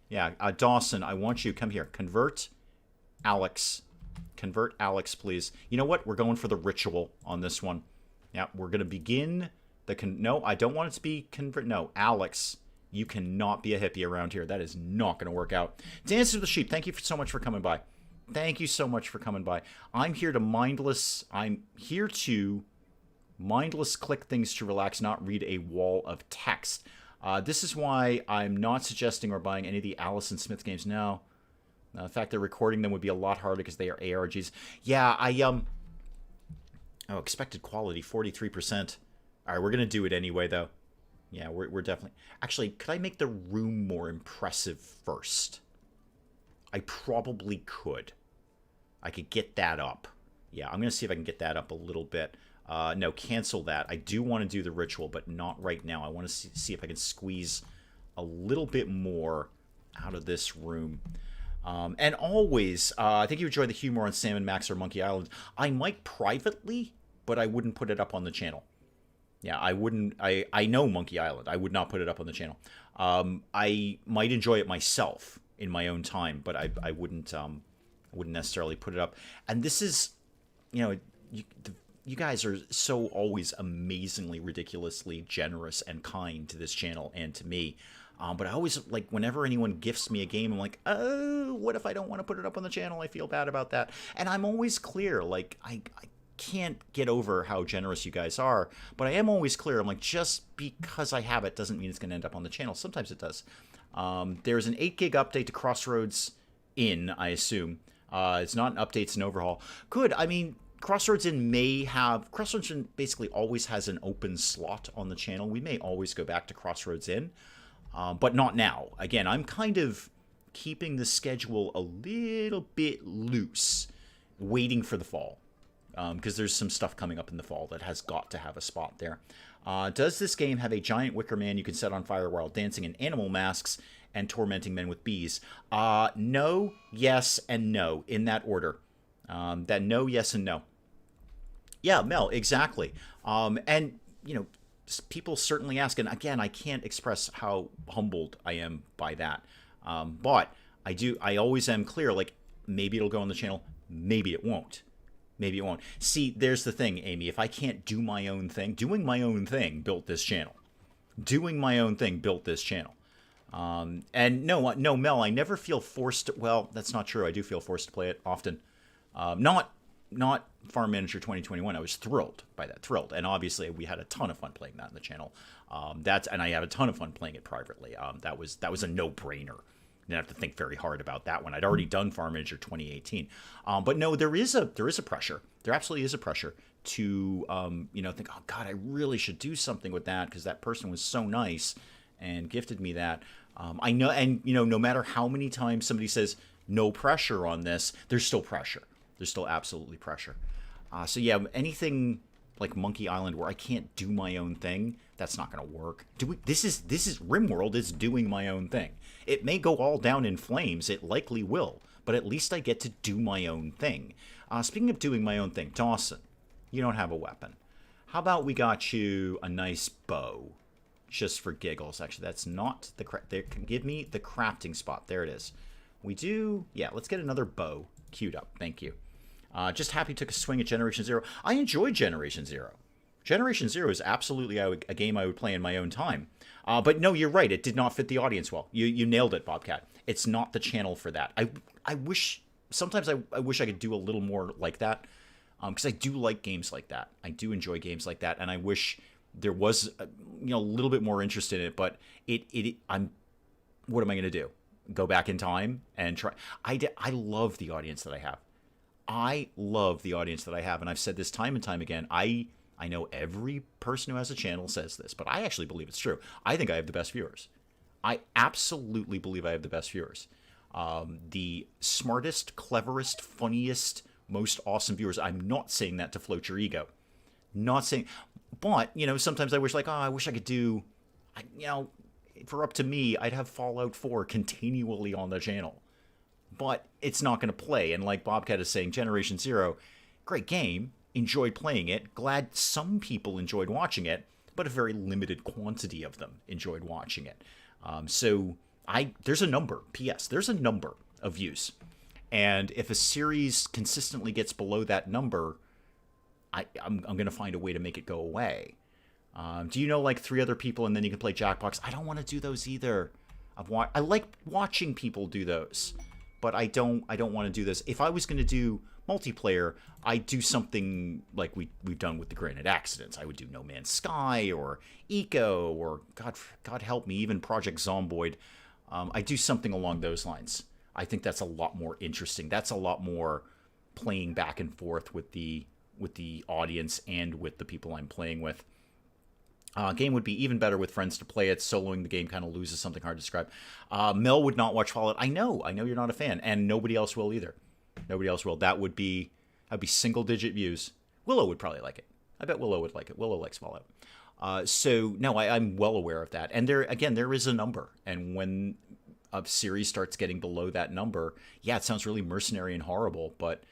Yeah, Dawson, I want you. Come here. Convert Alex. Convert Alex, please. You know what? We're going for the ritual on this one. Yeah, we're going to begin the... No, I don't want it to be convert... No, Alex, you cannot be a hippie around here. That is not going to work out. Dance to the Sheep, thank you so much for coming by. Thank you so much for coming by. I'm here to mindless click things to relax, not read a wall of text. This is why I'm not suggesting or buying any of the Allison Smith games now. The fact that recording them would be a lot harder because they are ARGs. Yeah, oh, expected quality, 43%. All right, we're going to do it anyway, though. Yeah, we're definitely... Actually, could I make the room more impressive first? I probably could. I could get that up. Yeah, I'm going to see if I can get that up a little bit. No, cancel that. I do want to do the ritual, but not right now. I want to see if I can squeeze a little bit more out of this room. And always, I think you enjoy the humor on Salmon Max or Monkey Island. I might privately, but I wouldn't put it up on the channel. Yeah, I wouldn't. I know Monkey Island. I would not put it up on the channel. I might enjoy it myself in my own time, but I wouldn't necessarily put it up. And this is, you know, you guys are so always amazingly, ridiculously generous and kind to this channel and to me. But I always, like, whenever anyone gifts me a game, I'm like, oh, what if I don't want to put it up on the channel? I feel bad about that. And I'm always clear, like, I can't get over how generous you guys are, but I am always clear. I'm like, just because I have it doesn't mean it's going to end up on the channel. Sometimes it does. There's an 8 gig update to Crossroads Inn, I assume. It's not an update, it's an overhaul. Good. I mean, Crossroads Inn Crossroads Inn basically always has an open slot on the channel. We may always go back to Crossroads Inn. But not now. Again, I'm kind of keeping the schedule a little bit loose, waiting for the fall. Because there's some stuff coming up in the fall that has got to have a spot there. Does this game have a giant wicker man you can set on fire while dancing in animal masks and tormenting men with bees? No, yes, and no, in that order. That no, yes, and no. Yeah, Mel, exactly. And, you know, people certainly ask, and again, I can't express how humbled I am by that. But I always am clear, like, maybe it'll go on the channel, maybe it won't. Maybe it won't. See, there's the thing, Amy, if I can't do my own thing, doing my own thing built this channel. doing my own thing built this channel. And no, Mel, I never feel forced to, well, that's not true. I do feel forced to play it often. Not Farm Manager 2021. I was thrilled by that, thrilled. And obviously we had a ton of fun playing that in the channel. And I have a ton of fun playing it privately. That was a no-brainer. Didn't have to think very hard about that one. I'd already done Farm Manager 2018. But no, there is a pressure. There absolutely is a pressure to think, oh God, I really should do something with that because that person was so nice and gifted me that. I know, and no matter how many times somebody says no pressure on this, there's still pressure. There's still absolutely pressure. So yeah, anything like Monkey Island where I can't do my own thing, that's not going to work. This is RimWorld is doing my own thing. It may go all down in flames. It likely will, but at least I get to do my own thing. Speaking of doing my own thing, Dawson, you don't have a weapon. How about we got you a nice bow? Just for giggles. Actually, that's not the give me the crafting spot. There it is. We do. Yeah, let's get another bow queued up. Thank you. Just happy took a swing at Generation Zero. I enjoyed Generation Zero. Generation Zero is absolutely a game I would play in my own time. But no, you're right. It did not fit the audience well. You nailed it, Bobcat. It's not the channel for that. I wish sometimes I wish I could do a little more like that. Because I do like games like that. I do enjoy games like that, and I wish there was a little bit more interest in it. But what am I going to do? Go back in time and try? I love the audience that I have. I love the audience that I have, and I've said this time and time again. I know every person who has a channel says this, but I actually believe it's true. I think I have the best viewers. I absolutely believe I have the best viewers. The smartest, cleverest, funniest, most awesome viewers. I'm not saying that to float your ego. Not saying, but, sometimes I wish I wish I could do, for up to me, I'd have Fallout 4 continually on the channel. But it's not going to play. And like Bobcat is saying, Generation Zero, great game. Enjoyed playing it. Glad some people enjoyed watching it, but a very limited quantity of them enjoyed watching it. There's a number. P.S. There's a number of views. And if a series consistently gets below that number, I'm going to find a way to make it go away. Do you know like 3 other people and then you can play Jackbox? I don't want to do those either. I like watching people do those, but I don't want to do this. If I was going to do multiplayer, I'd do something like we've done with the Granite Accidents. I would do No Man's Sky or Eco or God help me, even Project Zomboid. I do something along those lines. I think that's a lot more interesting. That's a lot more playing back and forth with the audience and with the people I'm playing with. Game would be even better with friends to play it. Soloing the game kind of loses something hard to describe. Mel would not watch Fallout. I know you're not a fan, and nobody else will either. Nobody else will. That'd be single-digit views. Willow would probably like it. I bet Willow would like it. Willow likes Fallout. I'm well aware of that. And there is a number. And when a series starts getting below that number, yeah, it sounds really mercenary and horrible, but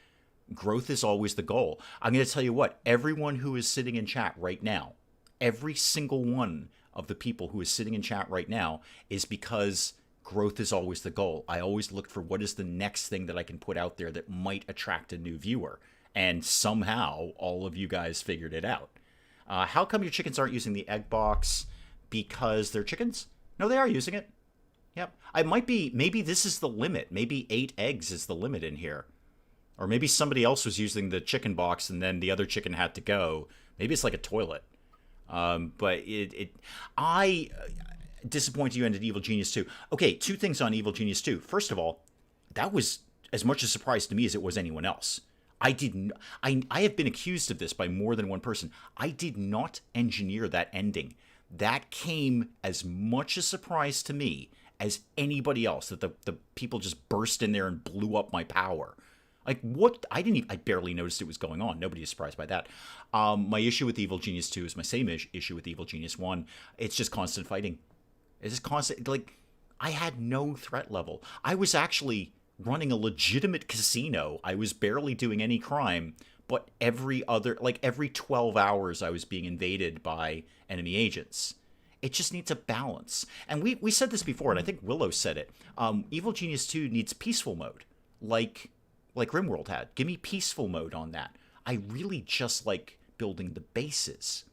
growth is always the goal. I'm going to tell you what, everyone who is sitting in chat right now, every single one of the people who is sitting in chat right now is because growth is always the goal. I always look for what is the next thing that I can put out there that might attract a new viewer. And somehow all of you guys figured it out. How come your chickens aren't using the egg box? Because they're chickens? No, they are using it. Yep. Maybe this is the limit. Maybe 8 eggs is the limit in here. Or maybe somebody else was using the chicken box and then the other chicken had to go. Maybe it's like a toilet. But I disappoint you ended Evil Genius 2. Okay, 2 things on Evil Genius 2. First of all, that was as much a surprise to me as it was anyone else. I have been accused of this by more than one person. I did not engineer that ending. That came as much a surprise to me as anybody else, that the people just burst in there and blew up my power. Like, what? I barely noticed it was going on. Nobody is surprised by that. My issue with Evil Genius 2 is my same issue with Evil Genius 1. It's just constant fighting. It's just constant, like, I had no threat level. I was actually running a legitimate casino. I was barely doing any crime, but every 12 hours I was being invaded by enemy agents. It just needs a balance. And we said this before, and I think Willow said it. Evil Genius 2 needs peaceful mode, like RimWorld had. Give me peaceful mode on that. I really just like building the bases.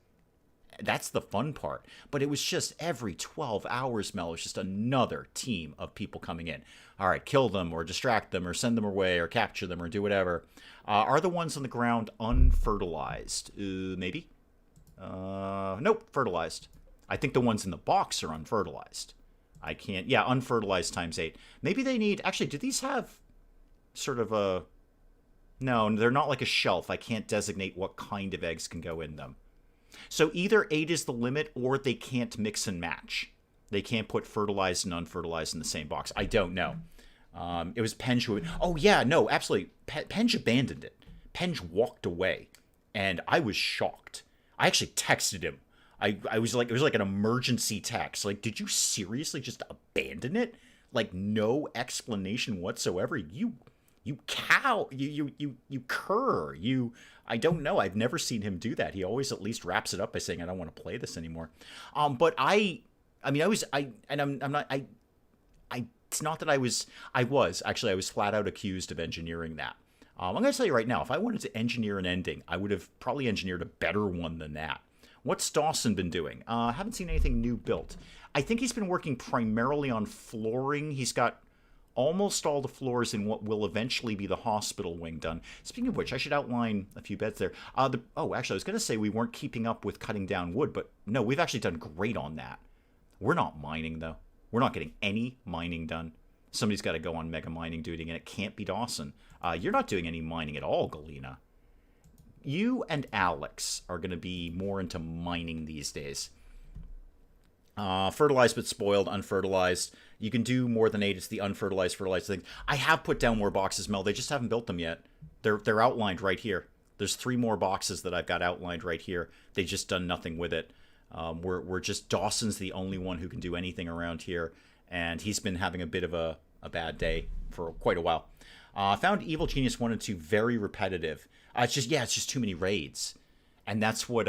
That's the fun part. But it was just every 12 hours, Mel, it was just another team of people coming in. All right, kill them or distract them or send them away or capture them or do whatever. Are the ones on the ground unfertilized? Maybe. Nope, fertilized. I think the ones in the box are unfertilized. I can't. Yeah, unfertilized times 8. Maybe they need. Actually, do these have sort of a. No, they're not like a shelf. I can't designate what kind of eggs can go in them. So either 8 is the limit or they can't mix and match. They can't put fertilized and unfertilized in the same box. I don't know. It was Penge who... Oh, yeah, no, absolutely. Penge abandoned it. Penge walked away, and I was shocked. I actually texted him. I was like, it was like an emergency text. Like, did you seriously just abandon it? Like, no explanation whatsoever? You cow, you cur, I don't know. I've never seen him do that. He always at least wraps it up by saying, I don't want to play this anymore. But I was it's not that I was flat out accused of engineering that. I'm going to tell you right now, if I wanted to engineer an ending, I would have probably engineered a better one than that. What's Dawson been doing? I haven't seen anything new built. I think he's been working primarily on flooring. He's got almost all the floors in what will eventually be the hospital wing done. Speaking of which, I should outline a few beds there. Actually, I was going to say we weren't keeping up with cutting down wood, but no, we've actually done great on that. We're not mining, though. We're not getting any mining done. Somebody's got to go on mega mining duty, and it can't be Dawson. You're not doing any mining at all, Galena. You and Alex are going to be more into mining these days. Fertilized but spoiled, unfertilized. You can do more than 8. It's the unfertilized, fertilized thing. I have put down more boxes, Mel. They just haven't built them yet. They're outlined right here. There's 3 more boxes that I've got outlined right here. They just done nothing with it. We're just Dawson's the only one who can do anything around here, and he's been having a bit of a bad day for quite a while. I found Evil Genius 1 and 2 very repetitive. It's just too many raids, and that's what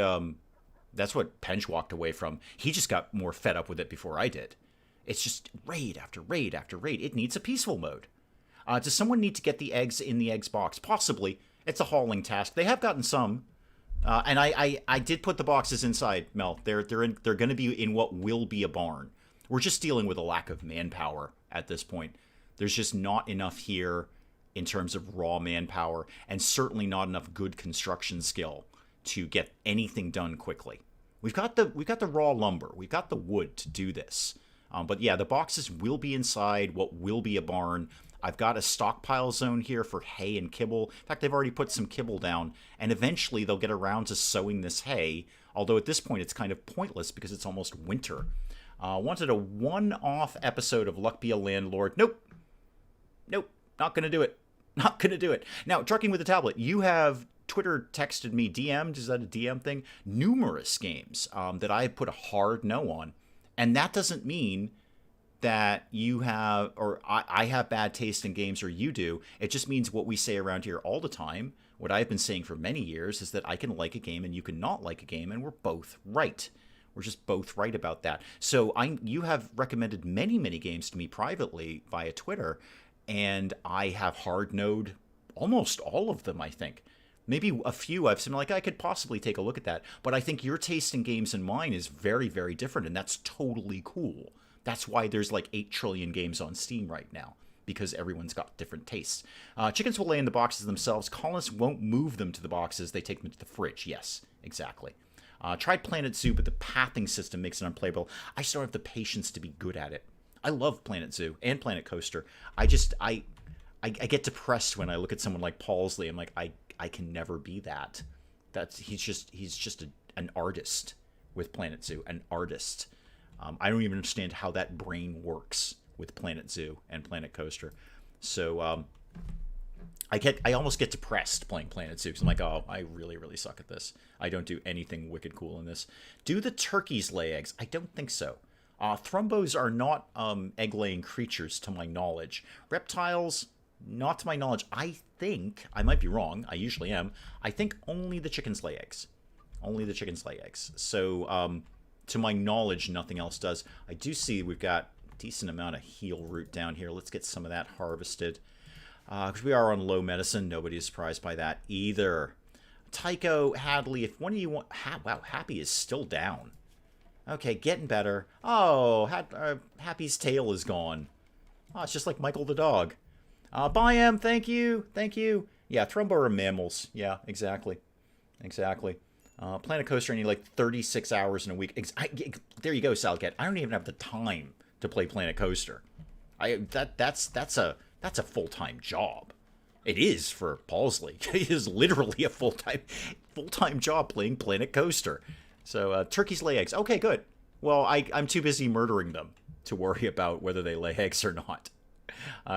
Penge walked away from. He just got more fed up with it before I did. It's just raid after raid after raid. It needs a peaceful mode. Does someone need to get the eggs in the eggs box? Possibly. It's a hauling task. They have gotten some. And I did put the boxes inside, Mel. They're going to be in what will be a barn. We're just dealing with a lack of manpower at this point. There's just not enough here in terms of raw manpower, and certainly not enough good construction skill to get anything done quickly. We've got the raw lumber. We've got the wood to do this. But yeah, the boxes will be inside what will be a barn. I've got a stockpile zone here for hay and kibble. In fact, they've already put some kibble down, and eventually they'll get around to sowing this hay, although at this point it's kind of pointless because it's almost winter. Wanted a one-off episode of Luck Be a Landlord. Nope, not going to do it. Not going to do it. Now, Trucking with the Tablet, you have Twitter texted me, DM'd, is that a DM thing? Numerous games that I put a hard no on. And that doesn't mean that you have, or I have bad taste in games or you do. It just means what we say around here all the time, what I've been saying for many years, is that I can like a game and you can not like a game, and we're both right. We're just both right about that. So you have recommended many, many games to me privately via Twitter, and I have hard-noed almost all of them, I think. Maybe a few I've seen, like, I could possibly take a look at that. But I think your taste in games and mine is very, very different, and that's totally cool. That's why there's like 8 trillion games on Steam right now, because everyone's got different tastes. Chickens will lay in the boxes themselves. Colonists won't move them to the boxes. They take them to the fridge. Yes, exactly. Tried Planet Zoo, but the pathing system makes it unplayable. I still don't have the patience to be good at it. I love Planet Zoo and Planet Coaster. I get depressed when I look at someone like Paulsley. I'm like, I can never be that. He's just an artist with Planet Zoo, an artist. I don't even understand how that brain works with Planet Zoo and Planet Coaster. So I almost get depressed playing Planet Zoo because I'm like, oh, I really, really suck at this. I don't do anything wicked cool in this. Do the turkeys lay eggs? I don't think so. Thrumbos are not egg-laying creatures, to my knowledge. Reptiles, not to my knowledge. I think, I might be wrong, I usually am, I think only the chickens lay eggs. Only the chickens lay eggs. So, to my knowledge, nothing else does. I do see we've got a decent amount of heal root down here. Let's get some of that harvested. Because we are on low medicine. Nobody is surprised by that either. Tycho, Hadley, if one of you want... wow, Happy is still down. Okay, getting better. Oh, Happy's tail is gone. Oh, it's just like Michael the dog. Biam, thank you. Thank you. Yeah, Thrombo are mammals. Yeah, exactly. Exactly. Planet Coaster, I need like 36 hours in a week. There you go, Salcat. I don't even have the time to play Planet Coaster. That's a full-time job. It is for Paulsley. It is literally a full-time job playing Planet Coaster. So turkeys lay eggs. Okay, good. Well, I'm too busy murdering them to worry about whether they lay eggs or not.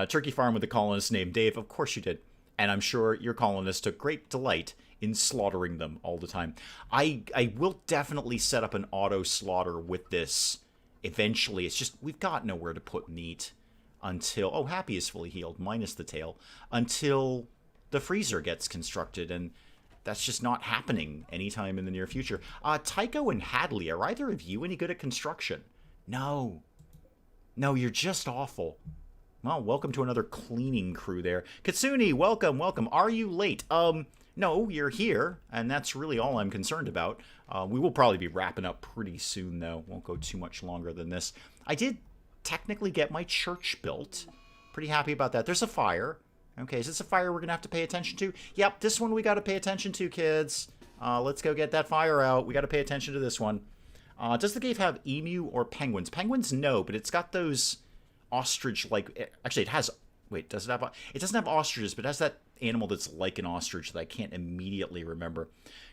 Turkey farm with a colonist named Dave. Of course you did. And I'm sure your colonists took great delight in slaughtering them all the time. I will definitely set up an auto slaughter with this eventually. It's just we've got nowhere to put meat until... Oh, Happy is fully healed, minus the tail. Until the freezer gets constructed, and that's just not happening anytime in the near future. Tycho and Hadley, are either of you any good at construction? No. No, you're just awful. Well, welcome to another cleaning crew there. Katsuni, welcome, welcome. Are you late? No, you're here, and that's really all I'm concerned about. We will probably be wrapping up pretty soon, though. Won't go too much longer than this. I did technically get my church built. Pretty happy about that. There's a fire. Okay, is this a fire we're going to have to pay attention to? Yep, this one we got to pay attention to, kids. Let's go get that fire out. We got to pay attention to this one. Does the cave have emu or penguins? Penguins, no, but it's got those ostrich-like... Actually, it has... Wait, does it have... It doesn't have ostriches, but it has that animal that's like an ostrich that I can't immediately remember.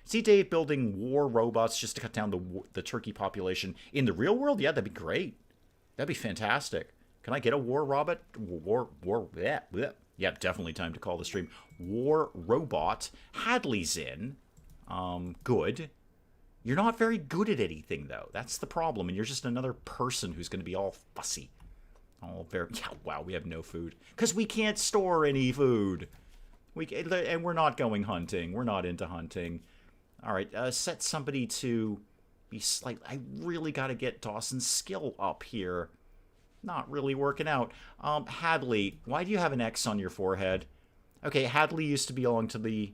See Dave building war robots just to cut down the turkey population. In the real world? Yeah, that'd be great. That'd be fantastic. Can I get a war robot? Yeah, definitely time to call the stream. War robot. Hadley's in. Good. You're not very good at anything, though. That's the problem, and you're just another person who's going to be all fussy. All very... Yeah, wow, we have no food. Because we can't store any food. And we're not going hunting. We're not into hunting. All right, set somebody to be slightly... I really got to get Dawson's skill up here. Not really working out. Hadley, why do you have an X on your forehead? Okay, Hadley used to belong to the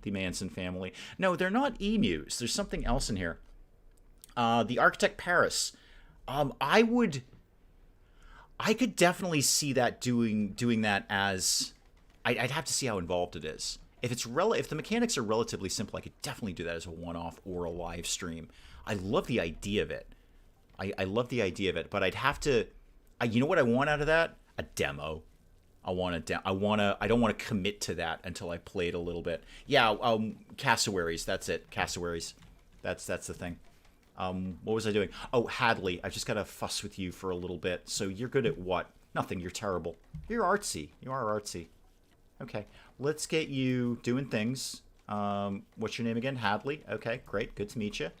Manson family. No, they're not emus. There's something else in here. The architect Paris. I could definitely see that doing that as... I'd have to see how involved it is. If the mechanics are relatively simple, I could definitely do that as a one-off or a live stream. I love the idea of it. I love the idea of it, but I'd have to... you know what I want out of that? A demo. I don't want to commit to that until I play it a little bit. Yeah, cassowaries. That's it. Cassowaries. That's the thing. What was I doing? Oh, Hadley. I've just got to fuss with you for a little bit. So you're good at what? Nothing. You're terrible. You're artsy. You are artsy. Okay. Let's get you doing things. What's your name again? Hadley. Okay, great. Good to meet you.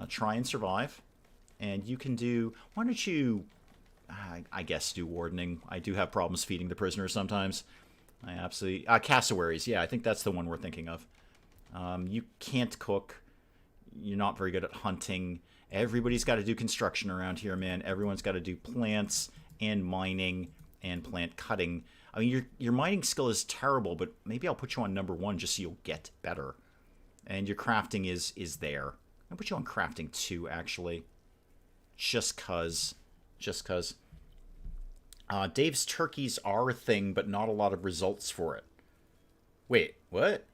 Try and survive. And you can do... Why don't you... I guess do wardening. I do have problems feeding the prisoners sometimes. I absolutely... cassowaries. Yeah, I think that's the one we're thinking of. You can't cook. You're not very good at hunting. Everybody's got to do construction around here, man. Everyone's got to do plants and mining and plant cutting. I mean, your mining skill is terrible, but maybe I'll put you on number 1 just so you'll get better. And your crafting is there. I'll put you on crafting 2, actually. Just cause. Dave's turkeys are a thing, but not a lot of results for it. Wait, what?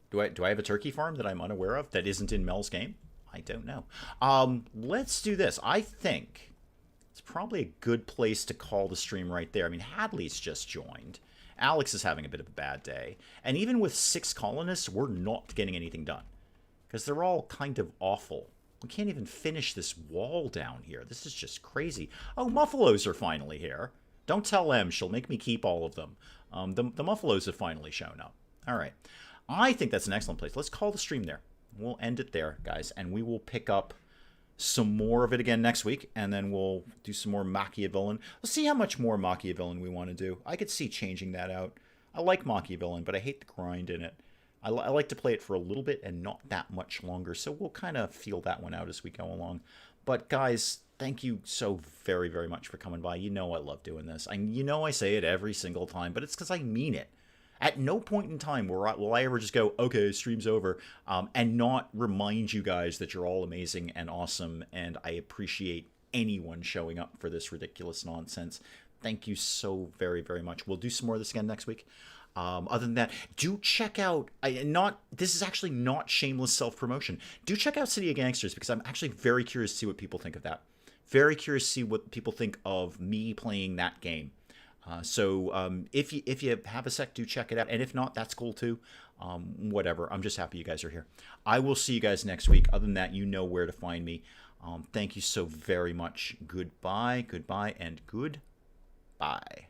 Do I have a turkey farm that I'm unaware of that isn't in Mel's game? I don't know. Let's do this. I think it's probably a good place to call the stream right there. I mean, Hadley's just joined. Alex is having a bit of a bad day. And even with 6 colonists, we're not getting anything done. Because they're all kind of awful. We can't even finish this wall down here. This is just crazy. Oh, Muffalos are finally here. Don't tell Em. She'll make me keep all of them. The Muffalos have finally shown up. All right. I think that's an excellent place. Let's call the stream there. We'll end it there, guys. And we will pick up some more of it again next week. And then we'll do some more Machiavellian. We'll see how much more Machiavellian we want to do. I could see changing that out. I like Machiavellian, but I hate the grind in it. I like to play it for a little bit and not that much longer, so we'll kind of feel that one out as we go along. But guys, thank you so very, very much for coming by. You know I love doing this. You know I say it every single time, but it's because I mean it. At no point in time will I ever just go, okay, stream's over, and not remind you guys that you're all amazing and awesome, and I appreciate anyone showing up for this ridiculous nonsense. Thank you so very, very much. We'll do some more of this again next week. Other than that, do check out, this is actually not shameless self-promotion. Do check out City of Gangsters, because I'm actually very curious to see what people think of that. Very curious to see what people think of me playing that game. So if you have a sec, do check it out. And if not, that's cool too. Whatever. I'm just happy you guys are here. I will see you guys next week. Other than that, you know where to find me. Thank you so very much. Goodbye, and goodbye.